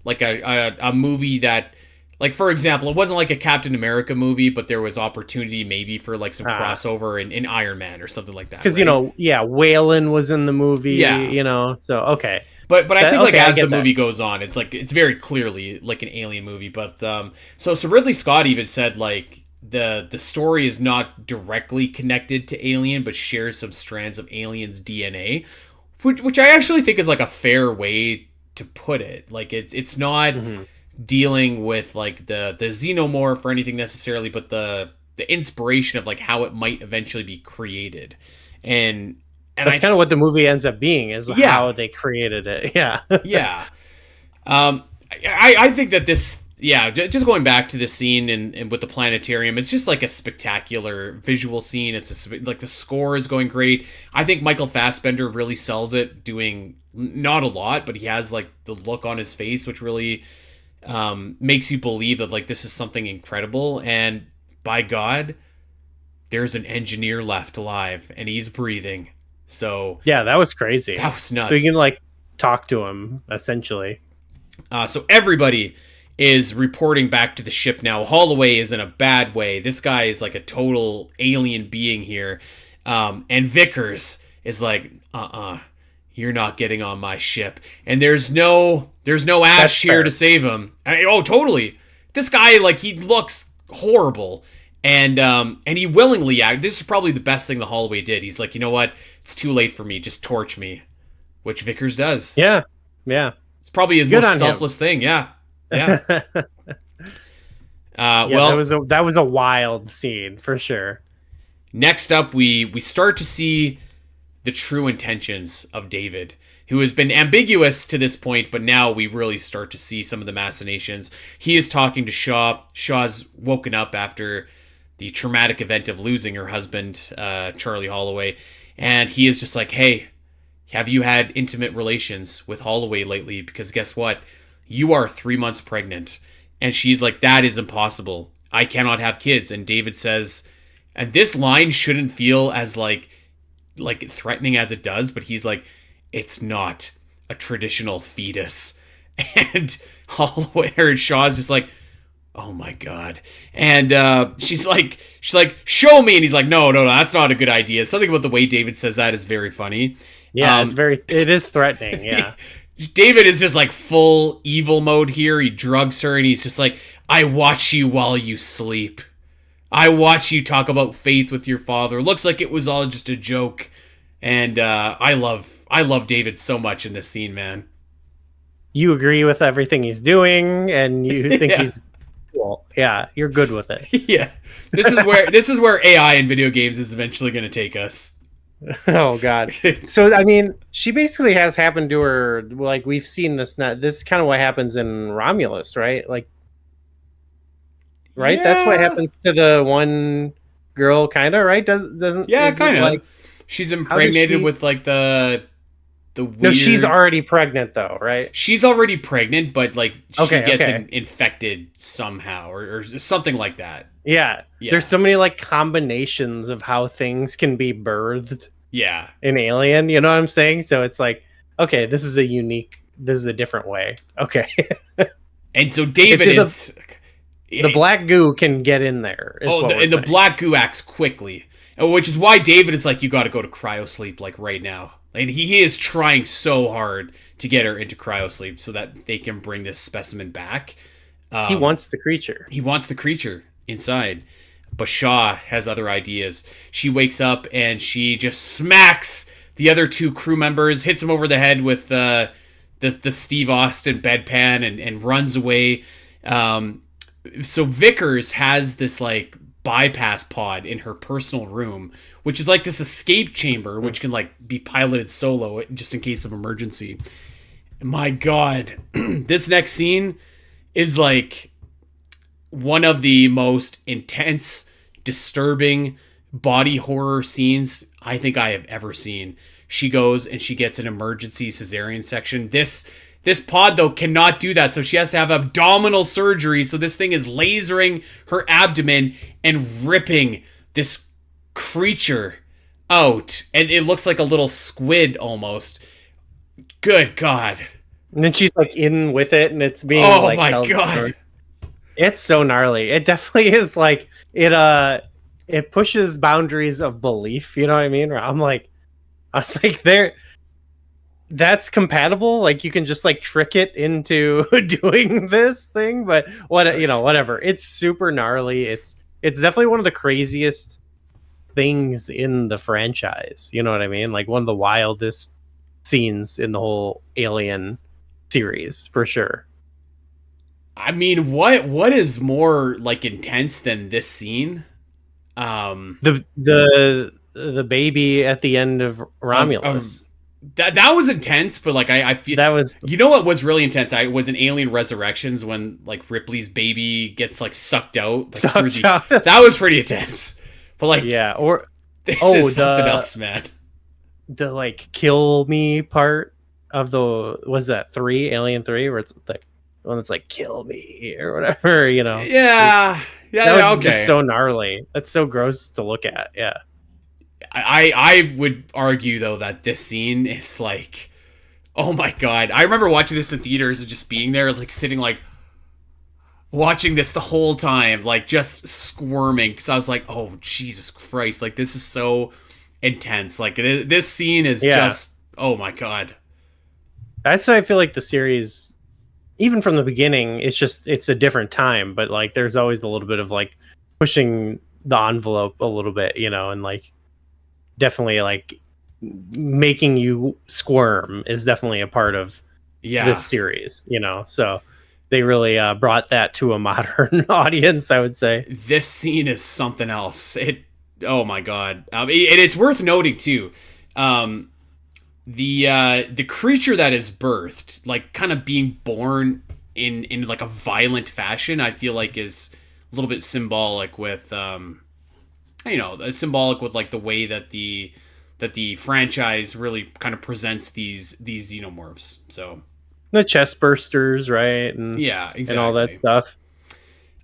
a movie that, like, for example, it wasn't like a Captain America movie, but there was opportunity maybe for like some crossover in Iron Man or something like that, because right? Whalen was in the movie, so okay. But I think like as the movie goes on, it's like it's very clearly like an Alien movie. But so Ridley Scott even said like the story is not directly connected to Alien, but shares some strands of Alien's DNA, which I actually think is like a fair way to put it. Like it's not dealing with like the xenomorph or anything necessarily, but the inspiration of like how it might eventually be created. And that's kind of what the movie ends up being, is how they created it. Yeah. I think that this, just going back to this scene and with the planetarium, it's just like a spectacular visual scene. It's like the score is going great. I think Michael Fassbender really sells it, doing not a lot, but he has like the look on his face, which really makes you believe that like this is something incredible. And by God, there's an engineer left alive and he's breathing. So yeah, that was crazy. That was nuts. So you can like talk to him essentially. So everybody is reporting back to the ship now. Holloway is in a bad way. This guy is like a total alien being here. And Vickers is like, you're not getting on my ship. And there's no Ash here to save him. Totally. This guy, like, he looks horrible. And he willingly acted. This is probably the best thing the Holloway did. He's like, you know what? It's too late for me. Just torch me. Which Vickers does. Yeah. It's probably his most selfless thing. Yeah. That was a wild scene for sure. Next up, we start to see the true intentions of David, who has been ambiguous to this point, but now we really start to see some of the machinations. He is talking to Shaw. Shaw's woken up after the traumatic event of losing her husband, Charlie Holloway, and he is just like, hey, have you had intimate relations with Holloway lately? Because guess what? You are 3 months pregnant. And she's like, that is impossible. I cannot have kids. And David says, and this line shouldn't feel as like threatening as it does, but he's like, it's not a traditional fetus. And Holloway or Shaw's just like, oh my God. And she's like, show me. And he's like, no, that's not a good idea. Something about the way David says that is very funny. Yeah, it is threatening. Yeah. David is just like full evil mode here. He drugs her and he's just like, I watch you while you sleep. I watch you talk about faith with your father. Looks like it was all just a joke. And I love David so much in this scene, man. You agree with everything he's doing and you think he's cool. Yeah, you're good with it. Yeah. This is where AI in video games is eventually going to take us. Oh God. So I mean, she basically has happened to her, like we've seen this is kind of what happens in Romulus, right? Like, right? Yeah. That's what happens to the one girl, kind of, right? Doesn't kind of like she's impregnated with like the weird... No, she's already pregnant though, right? She's already pregnant, but like she gets infected somehow or something like that. Yeah. There's so many like combinations of how things can be birthed. Yeah. In Alien, you know what I'm saying? So it's like, okay, this is a different way. Okay. And so David is the black goo can get in there. The black goo acts quickly, which is why David is like, you got to go to cryosleep like right now. And he is trying so hard to get her into cryosleep so that they can bring this specimen back. He wants the creature. He wants the creature inside. But Shaw has other ideas. She wakes up and she just smacks the other two crew members, hits him over the head with the Steve Austin bedpan and runs away. So Vickers has this like bypass pod in her personal room, which is like this escape chamber, which can like be piloted solo just in case of emergency. My God, this next scene is like one of the most intense, disturbing body horror scenes I think I have ever seen. She goes and she gets an emergency cesarean section. This pod, though, cannot do that, so she has to have abdominal surgery. So this thing is lasering her abdomen and ripping this creature out. And it looks like a little squid almost. Good God. And then she's like in with it, and it's being oh my God. It's so gnarly. It definitely is like it pushes boundaries of belief, you know what I mean? I was like that's compatible. Like you can just like trick it into doing this thing, but whatever. It's super gnarly. It's definitely one of the craziest things in the franchise. You know what I mean? Like one of the wildest scenes in the whole Alien series, for sure. I mean, what is more like intense than this scene? The baby at the end of Romulus. That was intense, but like I feel that was, you know what was really intense? I was in Alien Resurrections when like Ripley's baby gets like sucked out. That was pretty intense. But like this is something else, man. The like kill me part of was that Alien 3, where it's like one that's like kill me or whatever, you know. Yeah. That was just so gnarly. That's so gross to look at. Yeah. I would argue though that this scene is like, oh my God. I remember watching this in theaters and just being there, like sitting like watching this the whole time, like just squirming, because I was like, oh Jesus Christ, like this is so intense. Like this scene is just, oh my God. That's why I feel like the series, even from the beginning, it's a different time, but like there's always a little bit of like pushing the envelope a little bit, you know, and like definitely like making you squirm is definitely a part of this series, you know. So they really brought that to a modern audience, I would say. This scene is something else. Oh my God. And it's worth noting too. The creature that is birthed, like kind of being born in like a violent fashion, I feel like is a little bit symbolic with symbolic with like the way that the franchise really kind of presents these xenomorphs. So the chest bursters, right? And yeah, exactly. And all that stuff.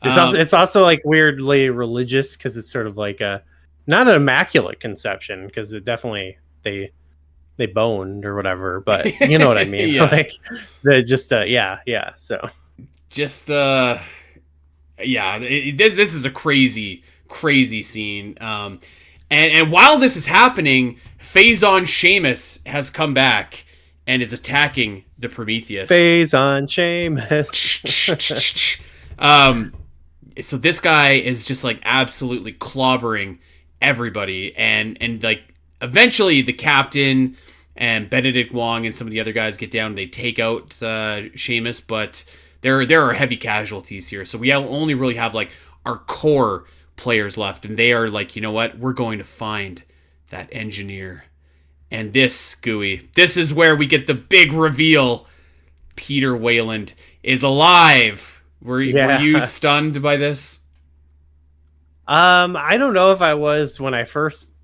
It's also like weirdly religious, because it's sort of like not an immaculate conception, because it definitely they boned or whatever, but you know what I mean. Yeah. Like they just so just this is a crazy scene. And while this is happening, Phazon Seamus has come back and is attacking the Prometheus. Phazon Seamus. So this guy is just like absolutely clobbering everybody, and like eventually the captain and Benedict Wong and some of the other guys get down and they take out Seamus, but there are heavy casualties here. So we only really have like our core players left, and they are like, you know what? We're going to find that engineer. And this, Gooey, this is where we get the big reveal. Peter Wayland is alive. Were you stunned by this? I don't know if I was when I first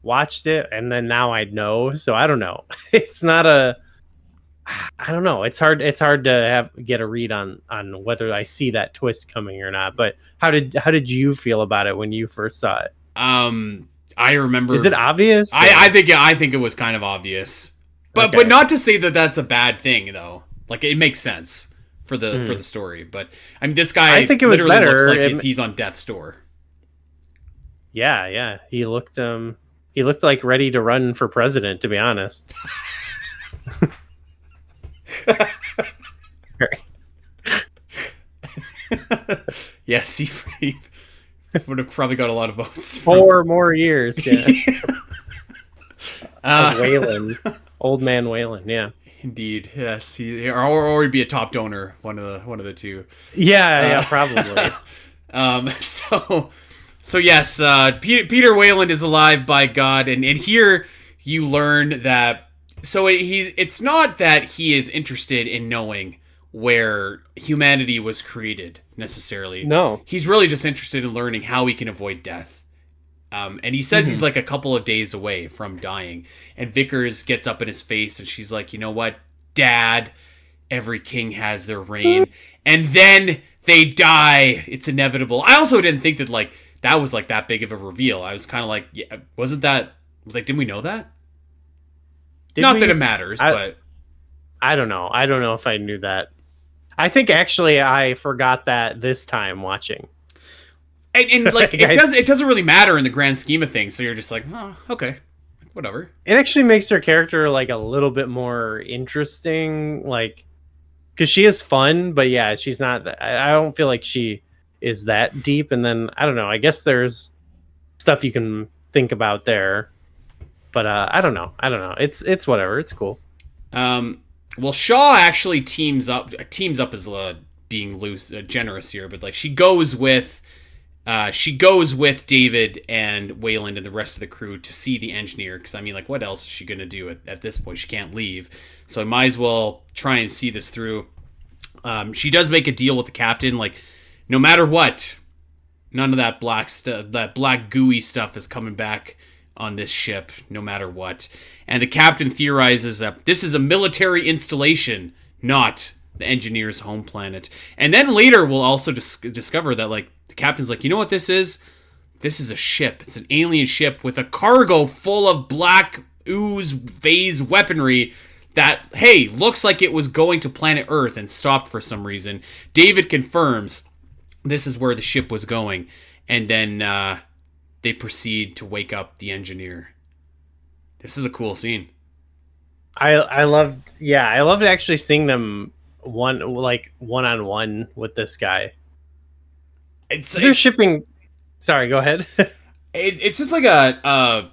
watched it, and then now I know, so I don't know. It's not I don't know. It's hard to get a read on whether I see that twist coming or not. But how did you feel about it when you first saw it? I remember. Is it obvious? I think it was kind of obvious, but not to say that that's a bad thing though. Like it makes sense for the story. But I mean, this guy, I think it was better. Looks like he's on death's door. Yeah. He looked like ready to run for president, to be honest. Yes, he would have probably got a lot of votes. 4 more years. Yeah. Uh, Wayland, old man Wayland. Yeah, Indeed, yes, or he'd be a top donor, one of the two. yeah, probably. Um, so, so yes, Peter Wayland is alive by God, and here you learn that. So it's not that he is interested in knowing where humanity was created necessarily. No. He's really just interested in learning how he can avoid death. And he says he's like a couple of days away from dying. And Vickers gets up in his face and she's like, you know what, Dad, every king has their reign. And then they die. It's inevitable. I also didn't think that like that was like that big of a reveal. I was kind of like, yeah, wasn't that like, didn't we know that? Not that it matters, but I don't know. I don't know if I knew that. I think actually I forgot that this time watching. And like it doesn't really matter in the grand scheme of things. So you're just like, oh, okay, whatever. It actually makes her character like a little bit more interesting, like because she is fun, but yeah, she's not. I don't feel like she is that deep. And then I don't know. I guess there's stuff you can think about there, but I don't know. It's whatever. It's cool. Well, Shaw actually teams up as being loose, generous here, but like she goes with David and Wayland and the rest of the crew to see the engineer. Because I mean, like, what else is she gonna do at this point? She can't leave, so I might as well try and see this through. She does make a deal with the captain, like, no matter what, none of that black gooey stuff is coming back on this ship, no matter what. And the captain theorizes that this is a military installation, not the engineer's home planet. And then later we'll also discover that, like, the captain's like, you know what this is? This is a ship. It's an alien ship with a cargo full of black ooze phase weaponry that, hey, looks like it was going to planet Earth and stopped for some reason. David confirms this is where the ship was going. And then they proceed to wake up the engineer. This is a cool scene. I loved actually seeing them one-on-one with this guy. They're shipping. Sorry, go ahead. It's just like a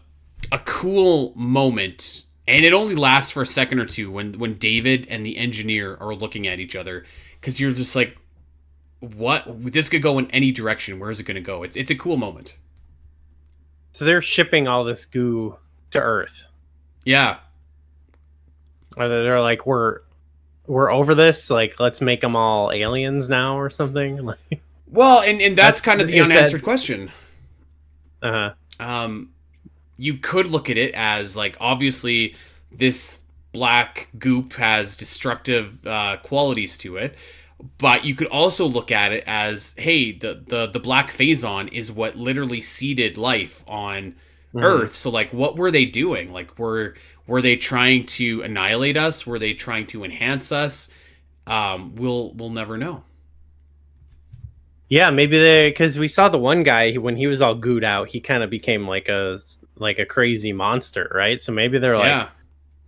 cool moment, and it only lasts for a second or two when David and the engineer are looking at each other, because you're just like, what? This could go in any direction. Where is it going to go? It's a cool moment. So they're shipping all this goo to Earth. Yeah. Or they're like, we're over this. Like, let's make them all aliens now or something. Like. Well, and that's kind of the unanswered question. Uh-huh. You could look at it as, like, obviously this black goop has destructive qualities to it, but you could also look at it as, hey, the black Phazon is what literally seeded life on Earth. So, like, what were they doing? Like, were they trying to annihilate us? Were they trying to enhance us? We'll never know. Yeah, maybe because we saw the one guy when he was all gooed out, he kind of became like a crazy monster, right? So maybe they're like,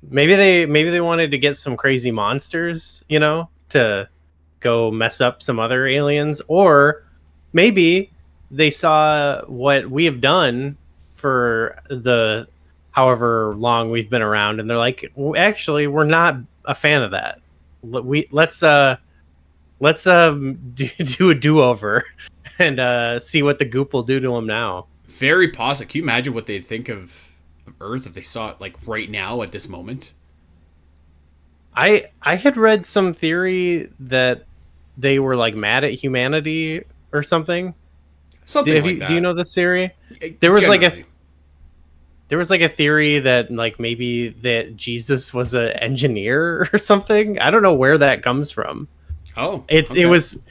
maybe they wanted to get some crazy monsters, to go mess up some other aliens, or maybe they saw what we have done for the however long we've been around, and they're like, actually, we're not a fan of that. Let's do a do-over and see what the goop will do to them now. Very positive. Can you imagine what they'd think of Earth if they saw it, like, right now at this moment? I had read some theory that they were, like, mad at humanity or something. Something like that. Do you know this theory? There was like a theory that, like, maybe that Jesus was an engineer or something. I don't know where that comes from. Oh, it was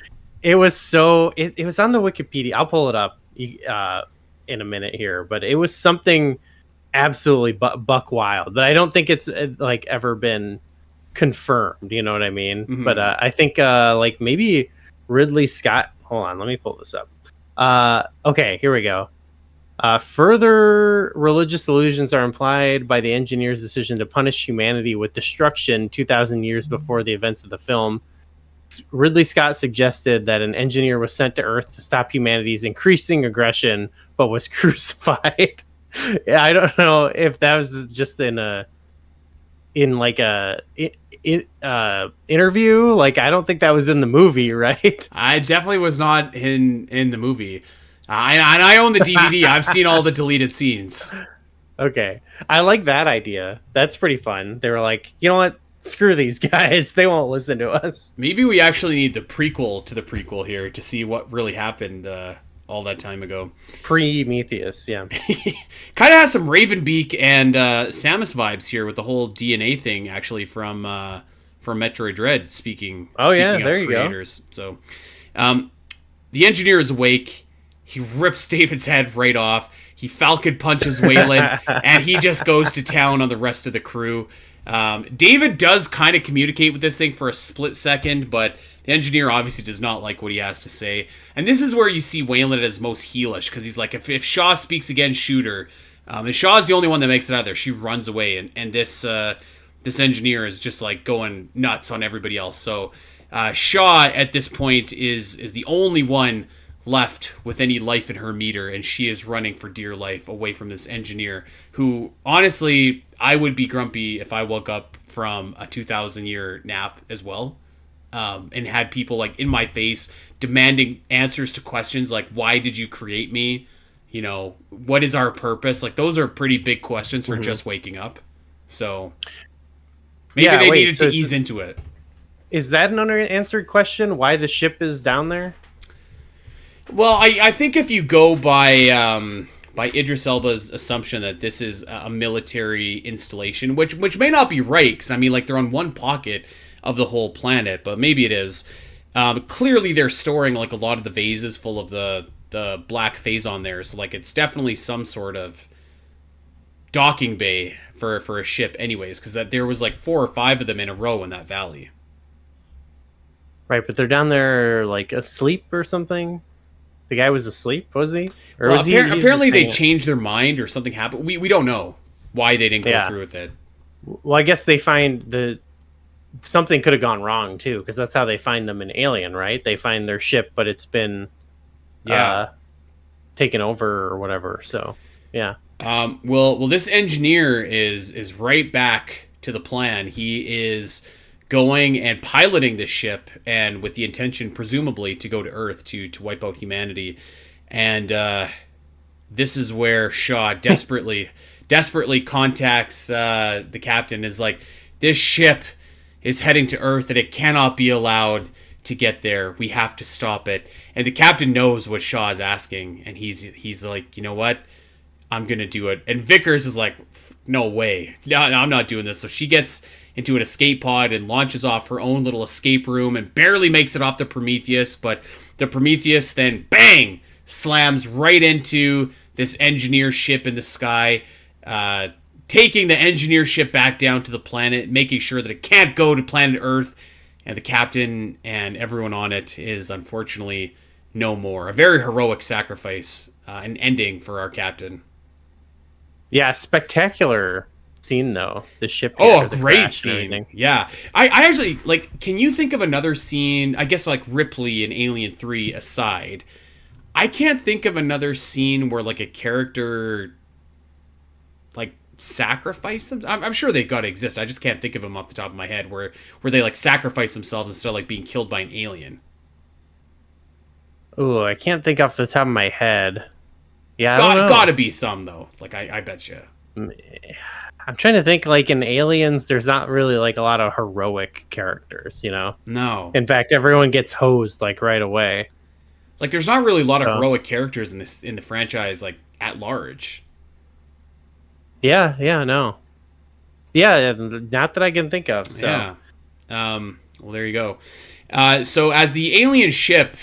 on the Wikipedia. I'll pull it up in a minute here, but it was something absolutely buck wild. But I don't think it's like ever been confirmed. You know what I mean? Mm-hmm. But I think like maybe Ridley Scott. Hold on, let me pull this up. Okay, here we go. Further religious illusions are implied by the engineer's decision to punish humanity with destruction 2,000 years before the events of the film. Ridley Scott suggested that an engineer was sent to Earth to stop humanity's increasing aggression, but was crucified. Yeah, I don't know if that was just in like a interview. Like, I don't think that was in the movie, right? I definitely was not in the movie. And I own the DVD. I've seen all the deleted scenes. Okay, I like that idea. That's pretty fun. They were like, you know what? Screw these guys. They won't listen to us. Maybe we actually need the prequel to the prequel here to see what really happened all that time ago. Prometheus, yeah. Kind of has some Ravenbeak and Samus vibes here with the whole DNA thing, actually from Metroid Dread. Speaking Oh, yeah, of there you go. creators. So, the engineer is awake. He rips David's head right off. He Falcon punches Wayland, and he just goes to town on the rest of the crew. David does kind of communicate with this thing for a split second, but the engineer obviously does not like what he has to say. And this is where you see Wayland at his most heelish, because he's like, if Shaw speaks again, shoot her. And Shaw's the only one that makes it out of there. She runs away, and this engineer is just like going nuts on everybody else. So Shaw at this point is the only one left with any life in her meter, and she is running for dear life away from this engineer who, honestly, I would be grumpy if I woke up from a 2,000-year nap as well, and had people like in my face demanding answers to questions like, why did you create me? You know, what is our purpose? Like, those are pretty big questions for just waking up. So maybe they needed to ease into it. Is that an unanswered question? Why the ship is down there? Well, I think if you go by Idris Elba's assumption that this is a military installation, which may not be right, because I mean, like, they're on one pocket of the whole planet, but maybe it is. Clearly, they're storing like a lot of the vases full of the black Phazon there, so like it's definitely some sort of docking bay for a ship, anyways, because there was like 4 or 5 of them in a row in that valley. Right, but they're down there like asleep or something. The guy was asleep, was he? Or Well, was apparently they changed their mind or something happened. We don't know why they didn't go through with it. Well, I guess they find something could have gone wrong too, because that's how they find them in Alien, right? They find their ship, but it's been taken over or whatever. So yeah. Well, this engineer is right back to the plan. He is going and piloting the ship, and with the intention, presumably, to go to Earth to wipe out humanity. And this is where Shaw desperately contacts the captain. Is like, this ship is heading to Earth, and it cannot be allowed to get there. We have to stop it. And the captain knows what Shaw is asking, and he's like, you know what? I'm gonna do it. And Vickers is like, no way. No, I'm not doing this. So she gets into an escape pod and launches off her own little escape room and barely makes it off the Prometheus, but the Prometheus then, bang, slams right into this engineer ship in the sky, taking the engineer ship back down to the planet, making sure that it can't go to planet Earth, and the captain and everyone on it is unfortunately no more. A very heroic sacrifice, an ending for our captain. Yeah, spectacular scene though. The ship. Oh, a great scene. Yeah. I actually, like, can you think of another scene, I guess like Ripley in Alien 3 aside, I can't think of another scene where like a character like sacrificed them. I'm sure they gotta exist. I just can't think of them off the top of my head where they like sacrifice themselves instead of like being killed by an alien. Oh, I can't think off the top of my head. Yeah, gotta be some though. Like I bet you. I'm trying to think. Like in Aliens, there's not really like a lot of heroic characters, you know. No. In fact, everyone gets hosed like right away. Like there's not really a lot of heroic characters in the franchise, like at large. Yeah, no. Yeah, not that I can think of. So. Yeah. Well, there you go. So as the alien ship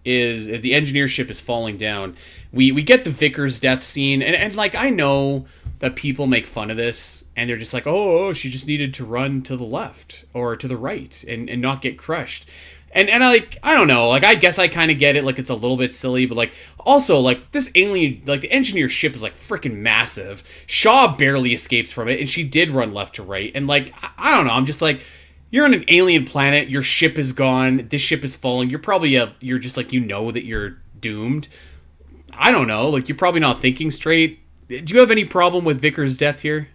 as the engineer ship is falling down, we get the Vickers death scene, and like, I know that people make fun of this and they're just like, oh, she just needed to run to the left or to the right and not get crushed. And I don't know, like, I guess I kind of get it, like, it's a little bit silly, but like, also, like, this alien, like, the engineer ship is like freaking massive. Shaw barely escapes from it, and she did run left to right, and like, I don't know, I'm just like, you're on an alien planet, your ship is gone, this ship is falling, you're just like, you know that you're doomed. I don't know, like, you're probably not thinking straight. do you have any problem with Vickers' death here?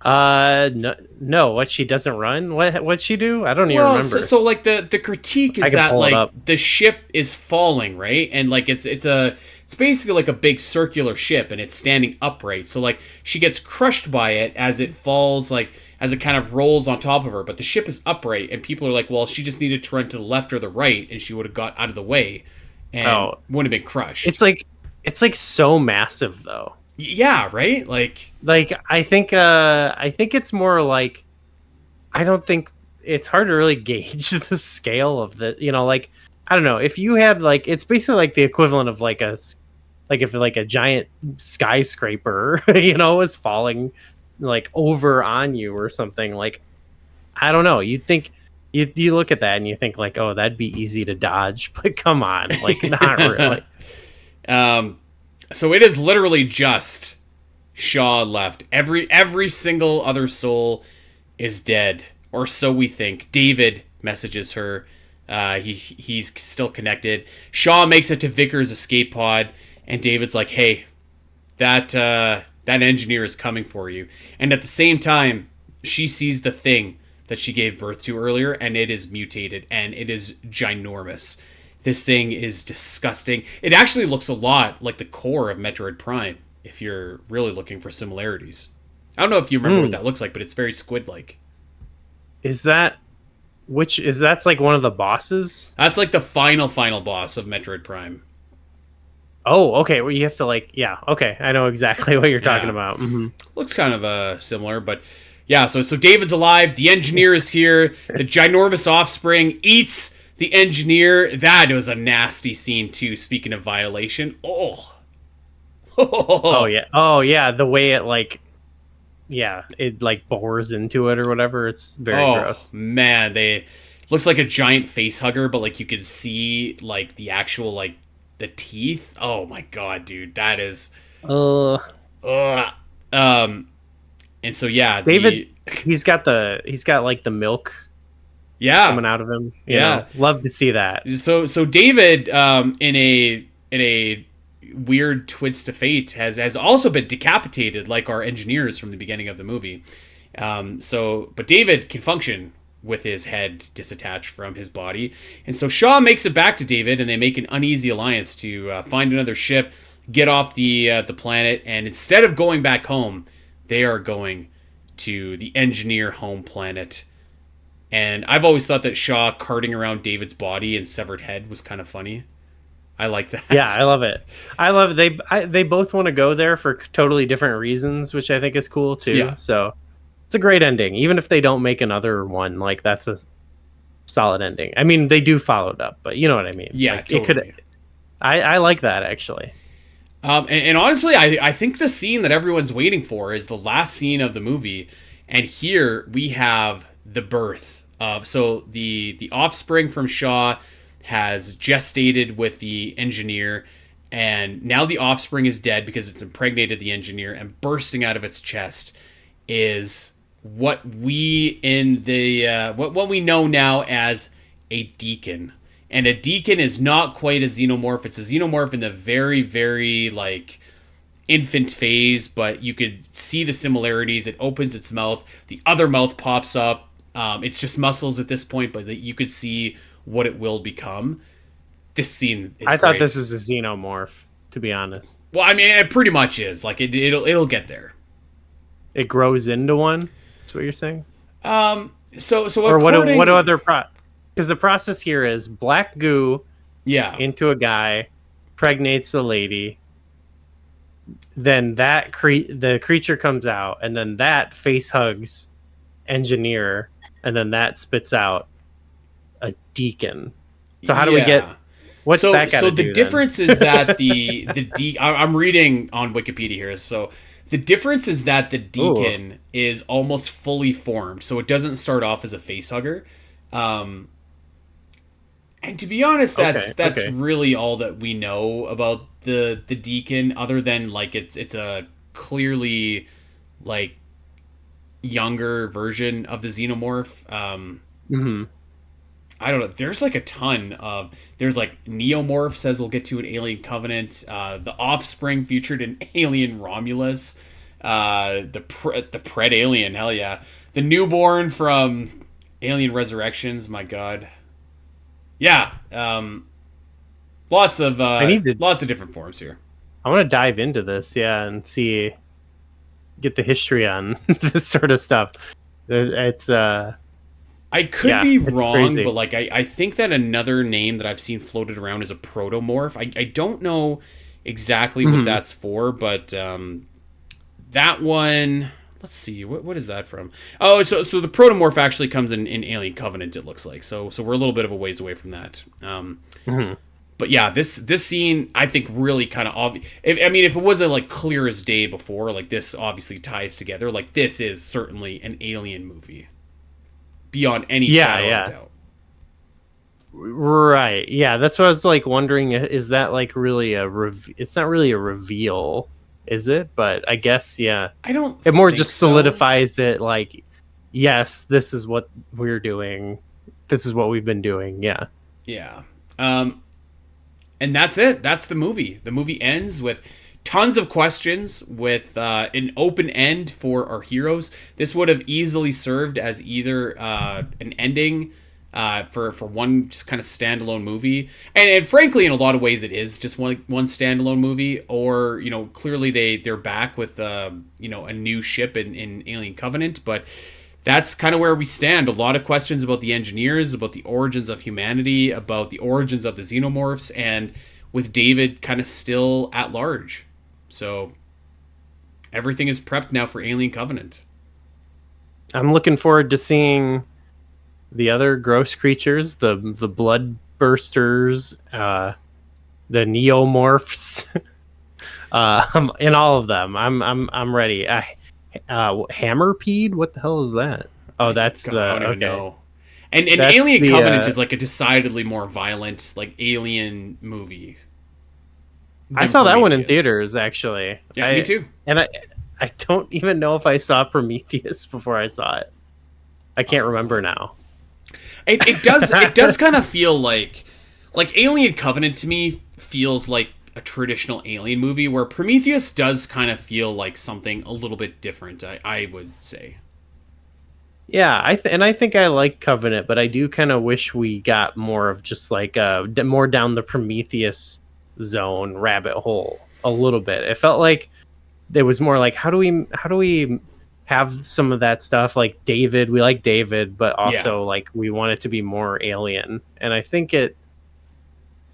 No. What, she doesn't run? What'd she do? I don't even remember. So like the critique I is can that pull it like up. the ship is falling, right? And like it's basically like a big circular ship and it's standing upright. So like she gets crushed by it as it falls, like as it kind of rolls on top of her, but the ship is upright and people are like, well, she just needed to run to the left or the right and she would have got out of the way and wouldn't have been crushed. It's like so massive though. Yeah, right? Like I think it's more like, I don't think it's hard to really gauge the scale of the, like, I don't know, if you had like, it's basically like the equivalent of like if like a giant skyscraper, was falling like over on you or something. Like, I don't know, you'd think you look at that and you think like, oh, that'd be easy to dodge, but come on, like, not really. So it is literally just Shaw left. Every single other soul is dead, or so we think. David messages her. He's still connected. Shaw makes it to Vickers' escape pod, and David's like, "Hey, that engineer is coming for you." And at the same time, she sees the thing that she gave birth to earlier, and it is mutated, and it is ginormous. This thing is disgusting. It actually looks a lot like the core of Metroid Prime, if you're really looking for similarities. I don't know if you remember what that looks like, but it's very squid-like. That's like one of the bosses? That's like the final boss of Metroid Prime. Oh, okay. Well, you have to like, yeah. Okay, I know exactly what you're talking about. Mm-hmm. Looks kind of similar, but yeah. So David's alive. The engineer is here. The ginormous offspring eats the engineer. That was a nasty scene too. Speaking of violation, Oh yeah. The way it like, yeah, it like bores into it or whatever. It's very gross. Man, looks like a giant face hugger, but like you could see like the actual like the teeth. Oh my god, dude, that is. And so yeah, David, he's got like the milk. Yeah, coming out of him. You know, love to see that. So David, in a weird twist of fate, has also been decapitated, like our engineers from the beginning of the movie. But David can function with his head disattached from his body, and so Shaw makes it back to David, and they make an uneasy alliance to find another ship, get off the planet, and instead of going back home, they are going to the engineer home planet. And I've always thought that Shaw carting around David's body and severed head was kind of funny. I like that. Yeah, I love it. I love they both want to go there for totally different reasons, which I think is cool too. Yeah. So it's a great ending. Even if they don't make another one, like that's a solid ending. I mean, they do follow it up, but you know what I mean. Yeah, like, totally. It could. I like that actually. And honestly, I think the scene that everyone's waiting for is the last scene of the movie, and here we have the birth of, so the offspring from Shaw has gestated with the engineer, and now the offspring is dead because it's impregnated the engineer, and bursting out of its chest is what we what we know now as a deacon. And a deacon is not quite a xenomorph. It's a xenomorph in the very, very like infant phase, but you could see the similarities. It opens its mouth, the other mouth pops up. It's just muscles at this point, but you could see what it will become. This scene is thought great. this was a xenomorph, to be honest. Well, I mean, it pretty much is. Like it'll get there. It grows into one. That's what you're saying. So or what other because the process here is black goo, into a guy, pregnates a lady. Then that the creature comes out, and then that face hugs engineer, and then that spits out a deacon. So how do we get? What's that got to do? So the difference is that I'm reading on Wikipedia here. So the difference is that the deacon is almost fully formed, so it doesn't start off as a face hugger. And to be honest, that's really all that we know about the deacon, other than like it's a clearly like younger version of the xenomorph. I don't know. There's like a ton of. There's like Neomorphs, as we'll get to in Alien Covenant. The Offspring featured in Alien Romulus. The Pred Alien, hell yeah. The Newborn from Alien Resurrections, my god. Yeah. Lots of lots of different forms here. I want to dive into this, yeah, and get the history on this sort of stuff. It's I could be wrong, crazy. but like I think that another name that I've seen floated around is a protomorph. I don't know exactly what that's for, but that one. Let's see, what is that from? Oh, so the protomorph actually comes in Alien Covenant. It looks like so we're a little bit of a ways away from that. But yeah, this scene I think really kind of obvious. I mean, if it wasn't like clear as day before, like this obviously ties together. Like this is certainly an Alien movie. Beyond any shadow of doubt. Right. Yeah, that's what I was like wondering. Is that like really it's not really a reveal, is it? But I guess, yeah. I don't. It more think just so. solidifies it. Like, yes, this is what we're doing. This is what we've been doing. Yeah. Yeah. And that's it. That's the movie. The movie ends with tons of questions, with an open end for our heroes. This would have easily served as either an ending for one just kind of standalone movie, and frankly, in a lot of ways, it is just one standalone movie. Or clearly they're back with a new ship in Alien Covenant, but. That's kind of where we stand. A lot of questions about the engineers, about the origins of humanity, about the origins of the xenomorphs, and with David kind of still at large. So everything is prepped now for Alien Covenant. I'm looking forward to seeing the other gross creatures, the blood bursters, the neomorphs, in all of them. I'm ready. Hammerpede? What the hell is that? Oh, that's I don't even okay. know. And That's Alien Covenant is like a decidedly more violent, like alien movie. I saw that one in Prometheus. theaters, actually. Yeah, me too. And I don't even know if I saw Prometheus before I saw it. I can't remember now. It does kind of feel like Alien Covenant to me feels like a traditional Alien movie, where Prometheus does kind of feel like something a little bit different, I would say. Yeah, I think I like Covenant, but I do kind of wish we got more of just like more down the Prometheus zone rabbit hole a little bit. It felt like there was more like how do we have some of that stuff, like David, we like David, but also like we want it to be more alien. And I think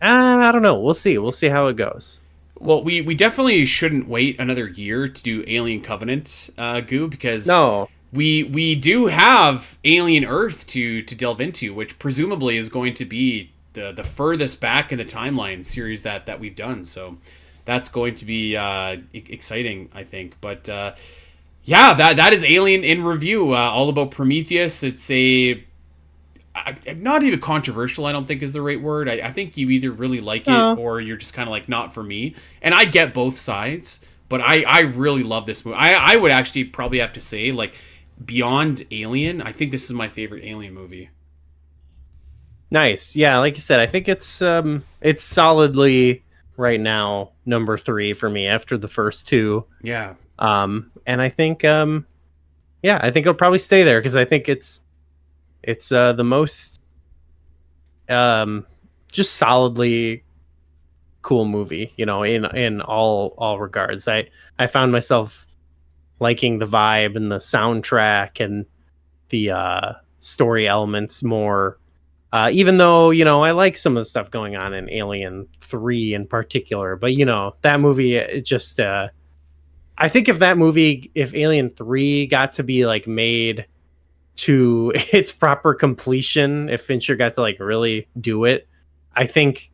I don't know. We'll see how it goes. Well, we definitely shouldn't wait another year to do Alien Covenant, Goo, because No. we do have Alien Earth to delve into, which presumably is going to be the furthest back in the timeline series that we've done. So that's going to be exciting, I think. But yeah, that is Alien in review. All about Prometheus. It's not even controversial, I don't think is the right word. I think you either really like it or you're just kind of like, not for me. And I get both sides, but I really love this movie. I would actually probably have to say, like, beyond Alien, I think this is my favorite Alien movie. Nice. Yeah, like you said, I think it's solidly right now number 3 for me after the first 2. Yeah. And I think I think it'll probably stay there because I think it's the most just solidly cool movie, in all regards. I found myself liking the vibe and the soundtrack and the story elements more, even though I like some of the stuff going on in Alien 3 in particular. But that movie, it just I think if Alien 3 got to be like made to its proper completion, if Fincher got to like really do it, I think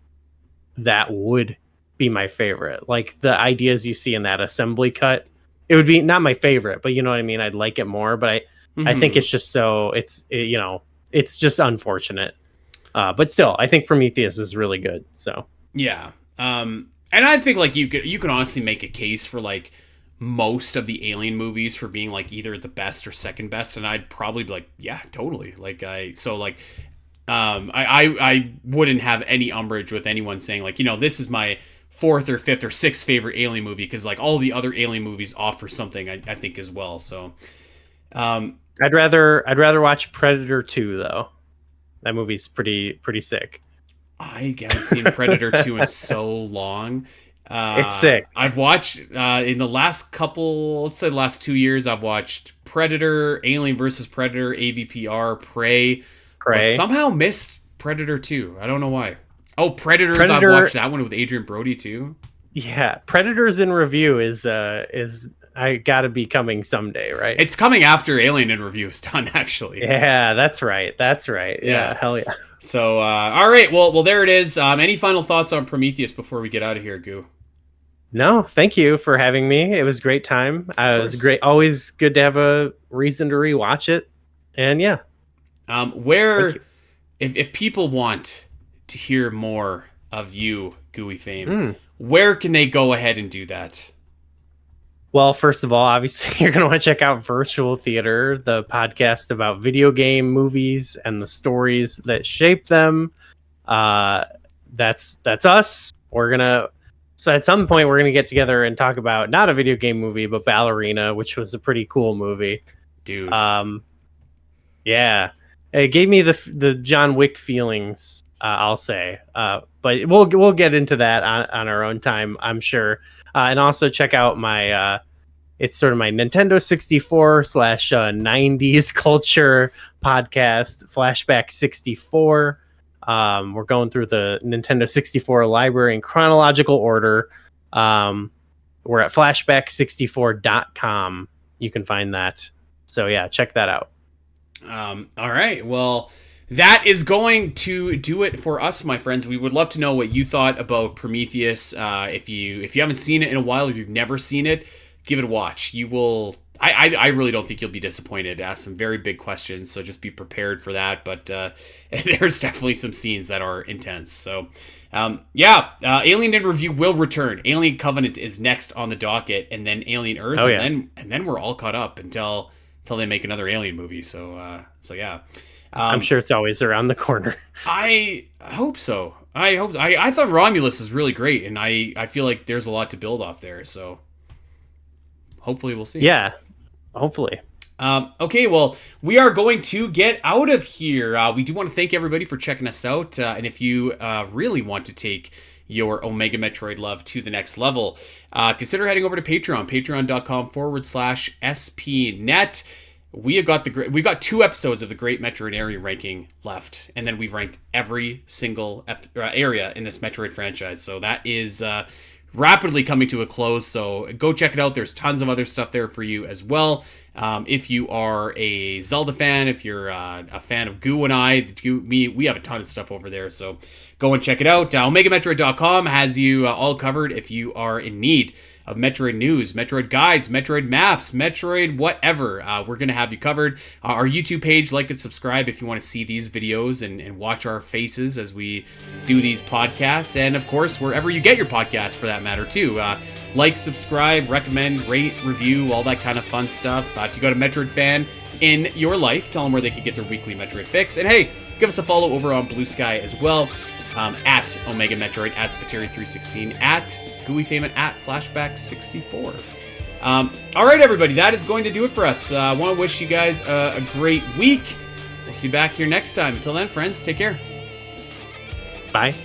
that would be my favorite. Like the ideas you see in that assembly cut, it would be not my favorite, but you know what I mean? I'd like it more, but I think it's just it's just unfortunate. But still, I think Prometheus is really good. So yeah. And I think like you can honestly make a case for like most of the Alien movies for being like either the best or second best, and I'd probably be like, yeah, totally. Like I wouldn't have any umbrage with anyone saying like, this is my fourth or fifth or sixth favorite Alien movie, because like all the other Alien movies offer something I think as well. So I'd rather watch Predator 2 though. That movie's pretty sick. I haven't seen Predator 2 in so long. It's sick. I've watched in the last couple, let's say the last 2 years, I've watched Predator, Alien versus Predator, AVPR, Prey. But somehow missed Predator 2. I don't know why. Oh, Predators! I've watched that one with Adrian Brody too. Yeah, Predators in Review is I gotta be coming someday, right? It's coming after Alien in Review is done, actually. Yeah, that's right. Yeah, hell yeah. So, all right. Well, there it is. Any final thoughts on Prometheus before we get out of here, Goo? No, thank you for having me. It was a great time. It was great. Always good to have a reason to rewatch it. And yeah. If people want to hear more of you, Gooey Fame, where can they go ahead and do that? Well, first of all, obviously, you're going to want to check out Virtual Theater, the podcast about video game movies and the stories that shape them. That's us. So at some point, we're going to get together and talk about not a video game movie, but Ballerina, which was a pretty cool movie. Dude. Yeah. It gave me the John Wick feelings, I'll say. But we'll get into that on our own time, I'm sure. And also check out my it's sort of my Nintendo 64 / 90s culture podcast, Flashback 64. We're going through the Nintendo 64 library in chronological order. We're at flashback64.com. You can find that. So yeah, check that out. All right. Well, that is going to do it for us, my friends. We would love to know what you thought about Prometheus. If you haven't seen it in a while, if you've never seen it, give it a watch. You will. I really don't think you'll be disappointed. It asks some very big questions, so just be prepared for that. But there's definitely some scenes that are intense. So, Alien in Review will return. Alien Covenant is next on the docket, and then Alien Earth, and then we're all caught up until they make another Alien movie. So yeah. I'm sure it's always around the corner. I hope so. I thought Romulus is really great, and I feel like there's a lot to build off there. So hopefully we'll see. Yeah, hopefully. Okay, well, we are going to get out of here. We do want to thank everybody for checking us out. And if you really want to take your Omega Metroid love to the next level, consider heading over to Patreon, patreon.com/SPNet. We've got 2 episodes of the Great Metroid Area ranking left, and then we've ranked every single area in this Metroid franchise. So that is rapidly coming to a close. So go check it out. There's tons of other stuff there for you as well. If you are a Zelda fan, if you're a fan of Goo and I, we have a ton of stuff over there. So go and check it out. OmegaMetroid.com has you all covered if you are in need of Metroid news, Metroid guides, Metroid maps, Metroid whatever. We're going to have you covered. Our YouTube page, like and subscribe if you want to see these videos and watch our faces as we do these podcasts. And of course, wherever you get your podcasts for that matter too. Like, subscribe, recommend, rate, review, all that kind of fun stuff. If you got a Metroid fan in your life, tell them where they can get their weekly Metroid fix. And hey, give us a follow over on Blue Sky as well. At Omega Metroid, at Spiteri316, at Gooey Fame, at Flashback64. All right, everybody, that is going to do it for us. I want to wish you guys a great week. We'll see you back here next time. Until then, friends, take care. Bye.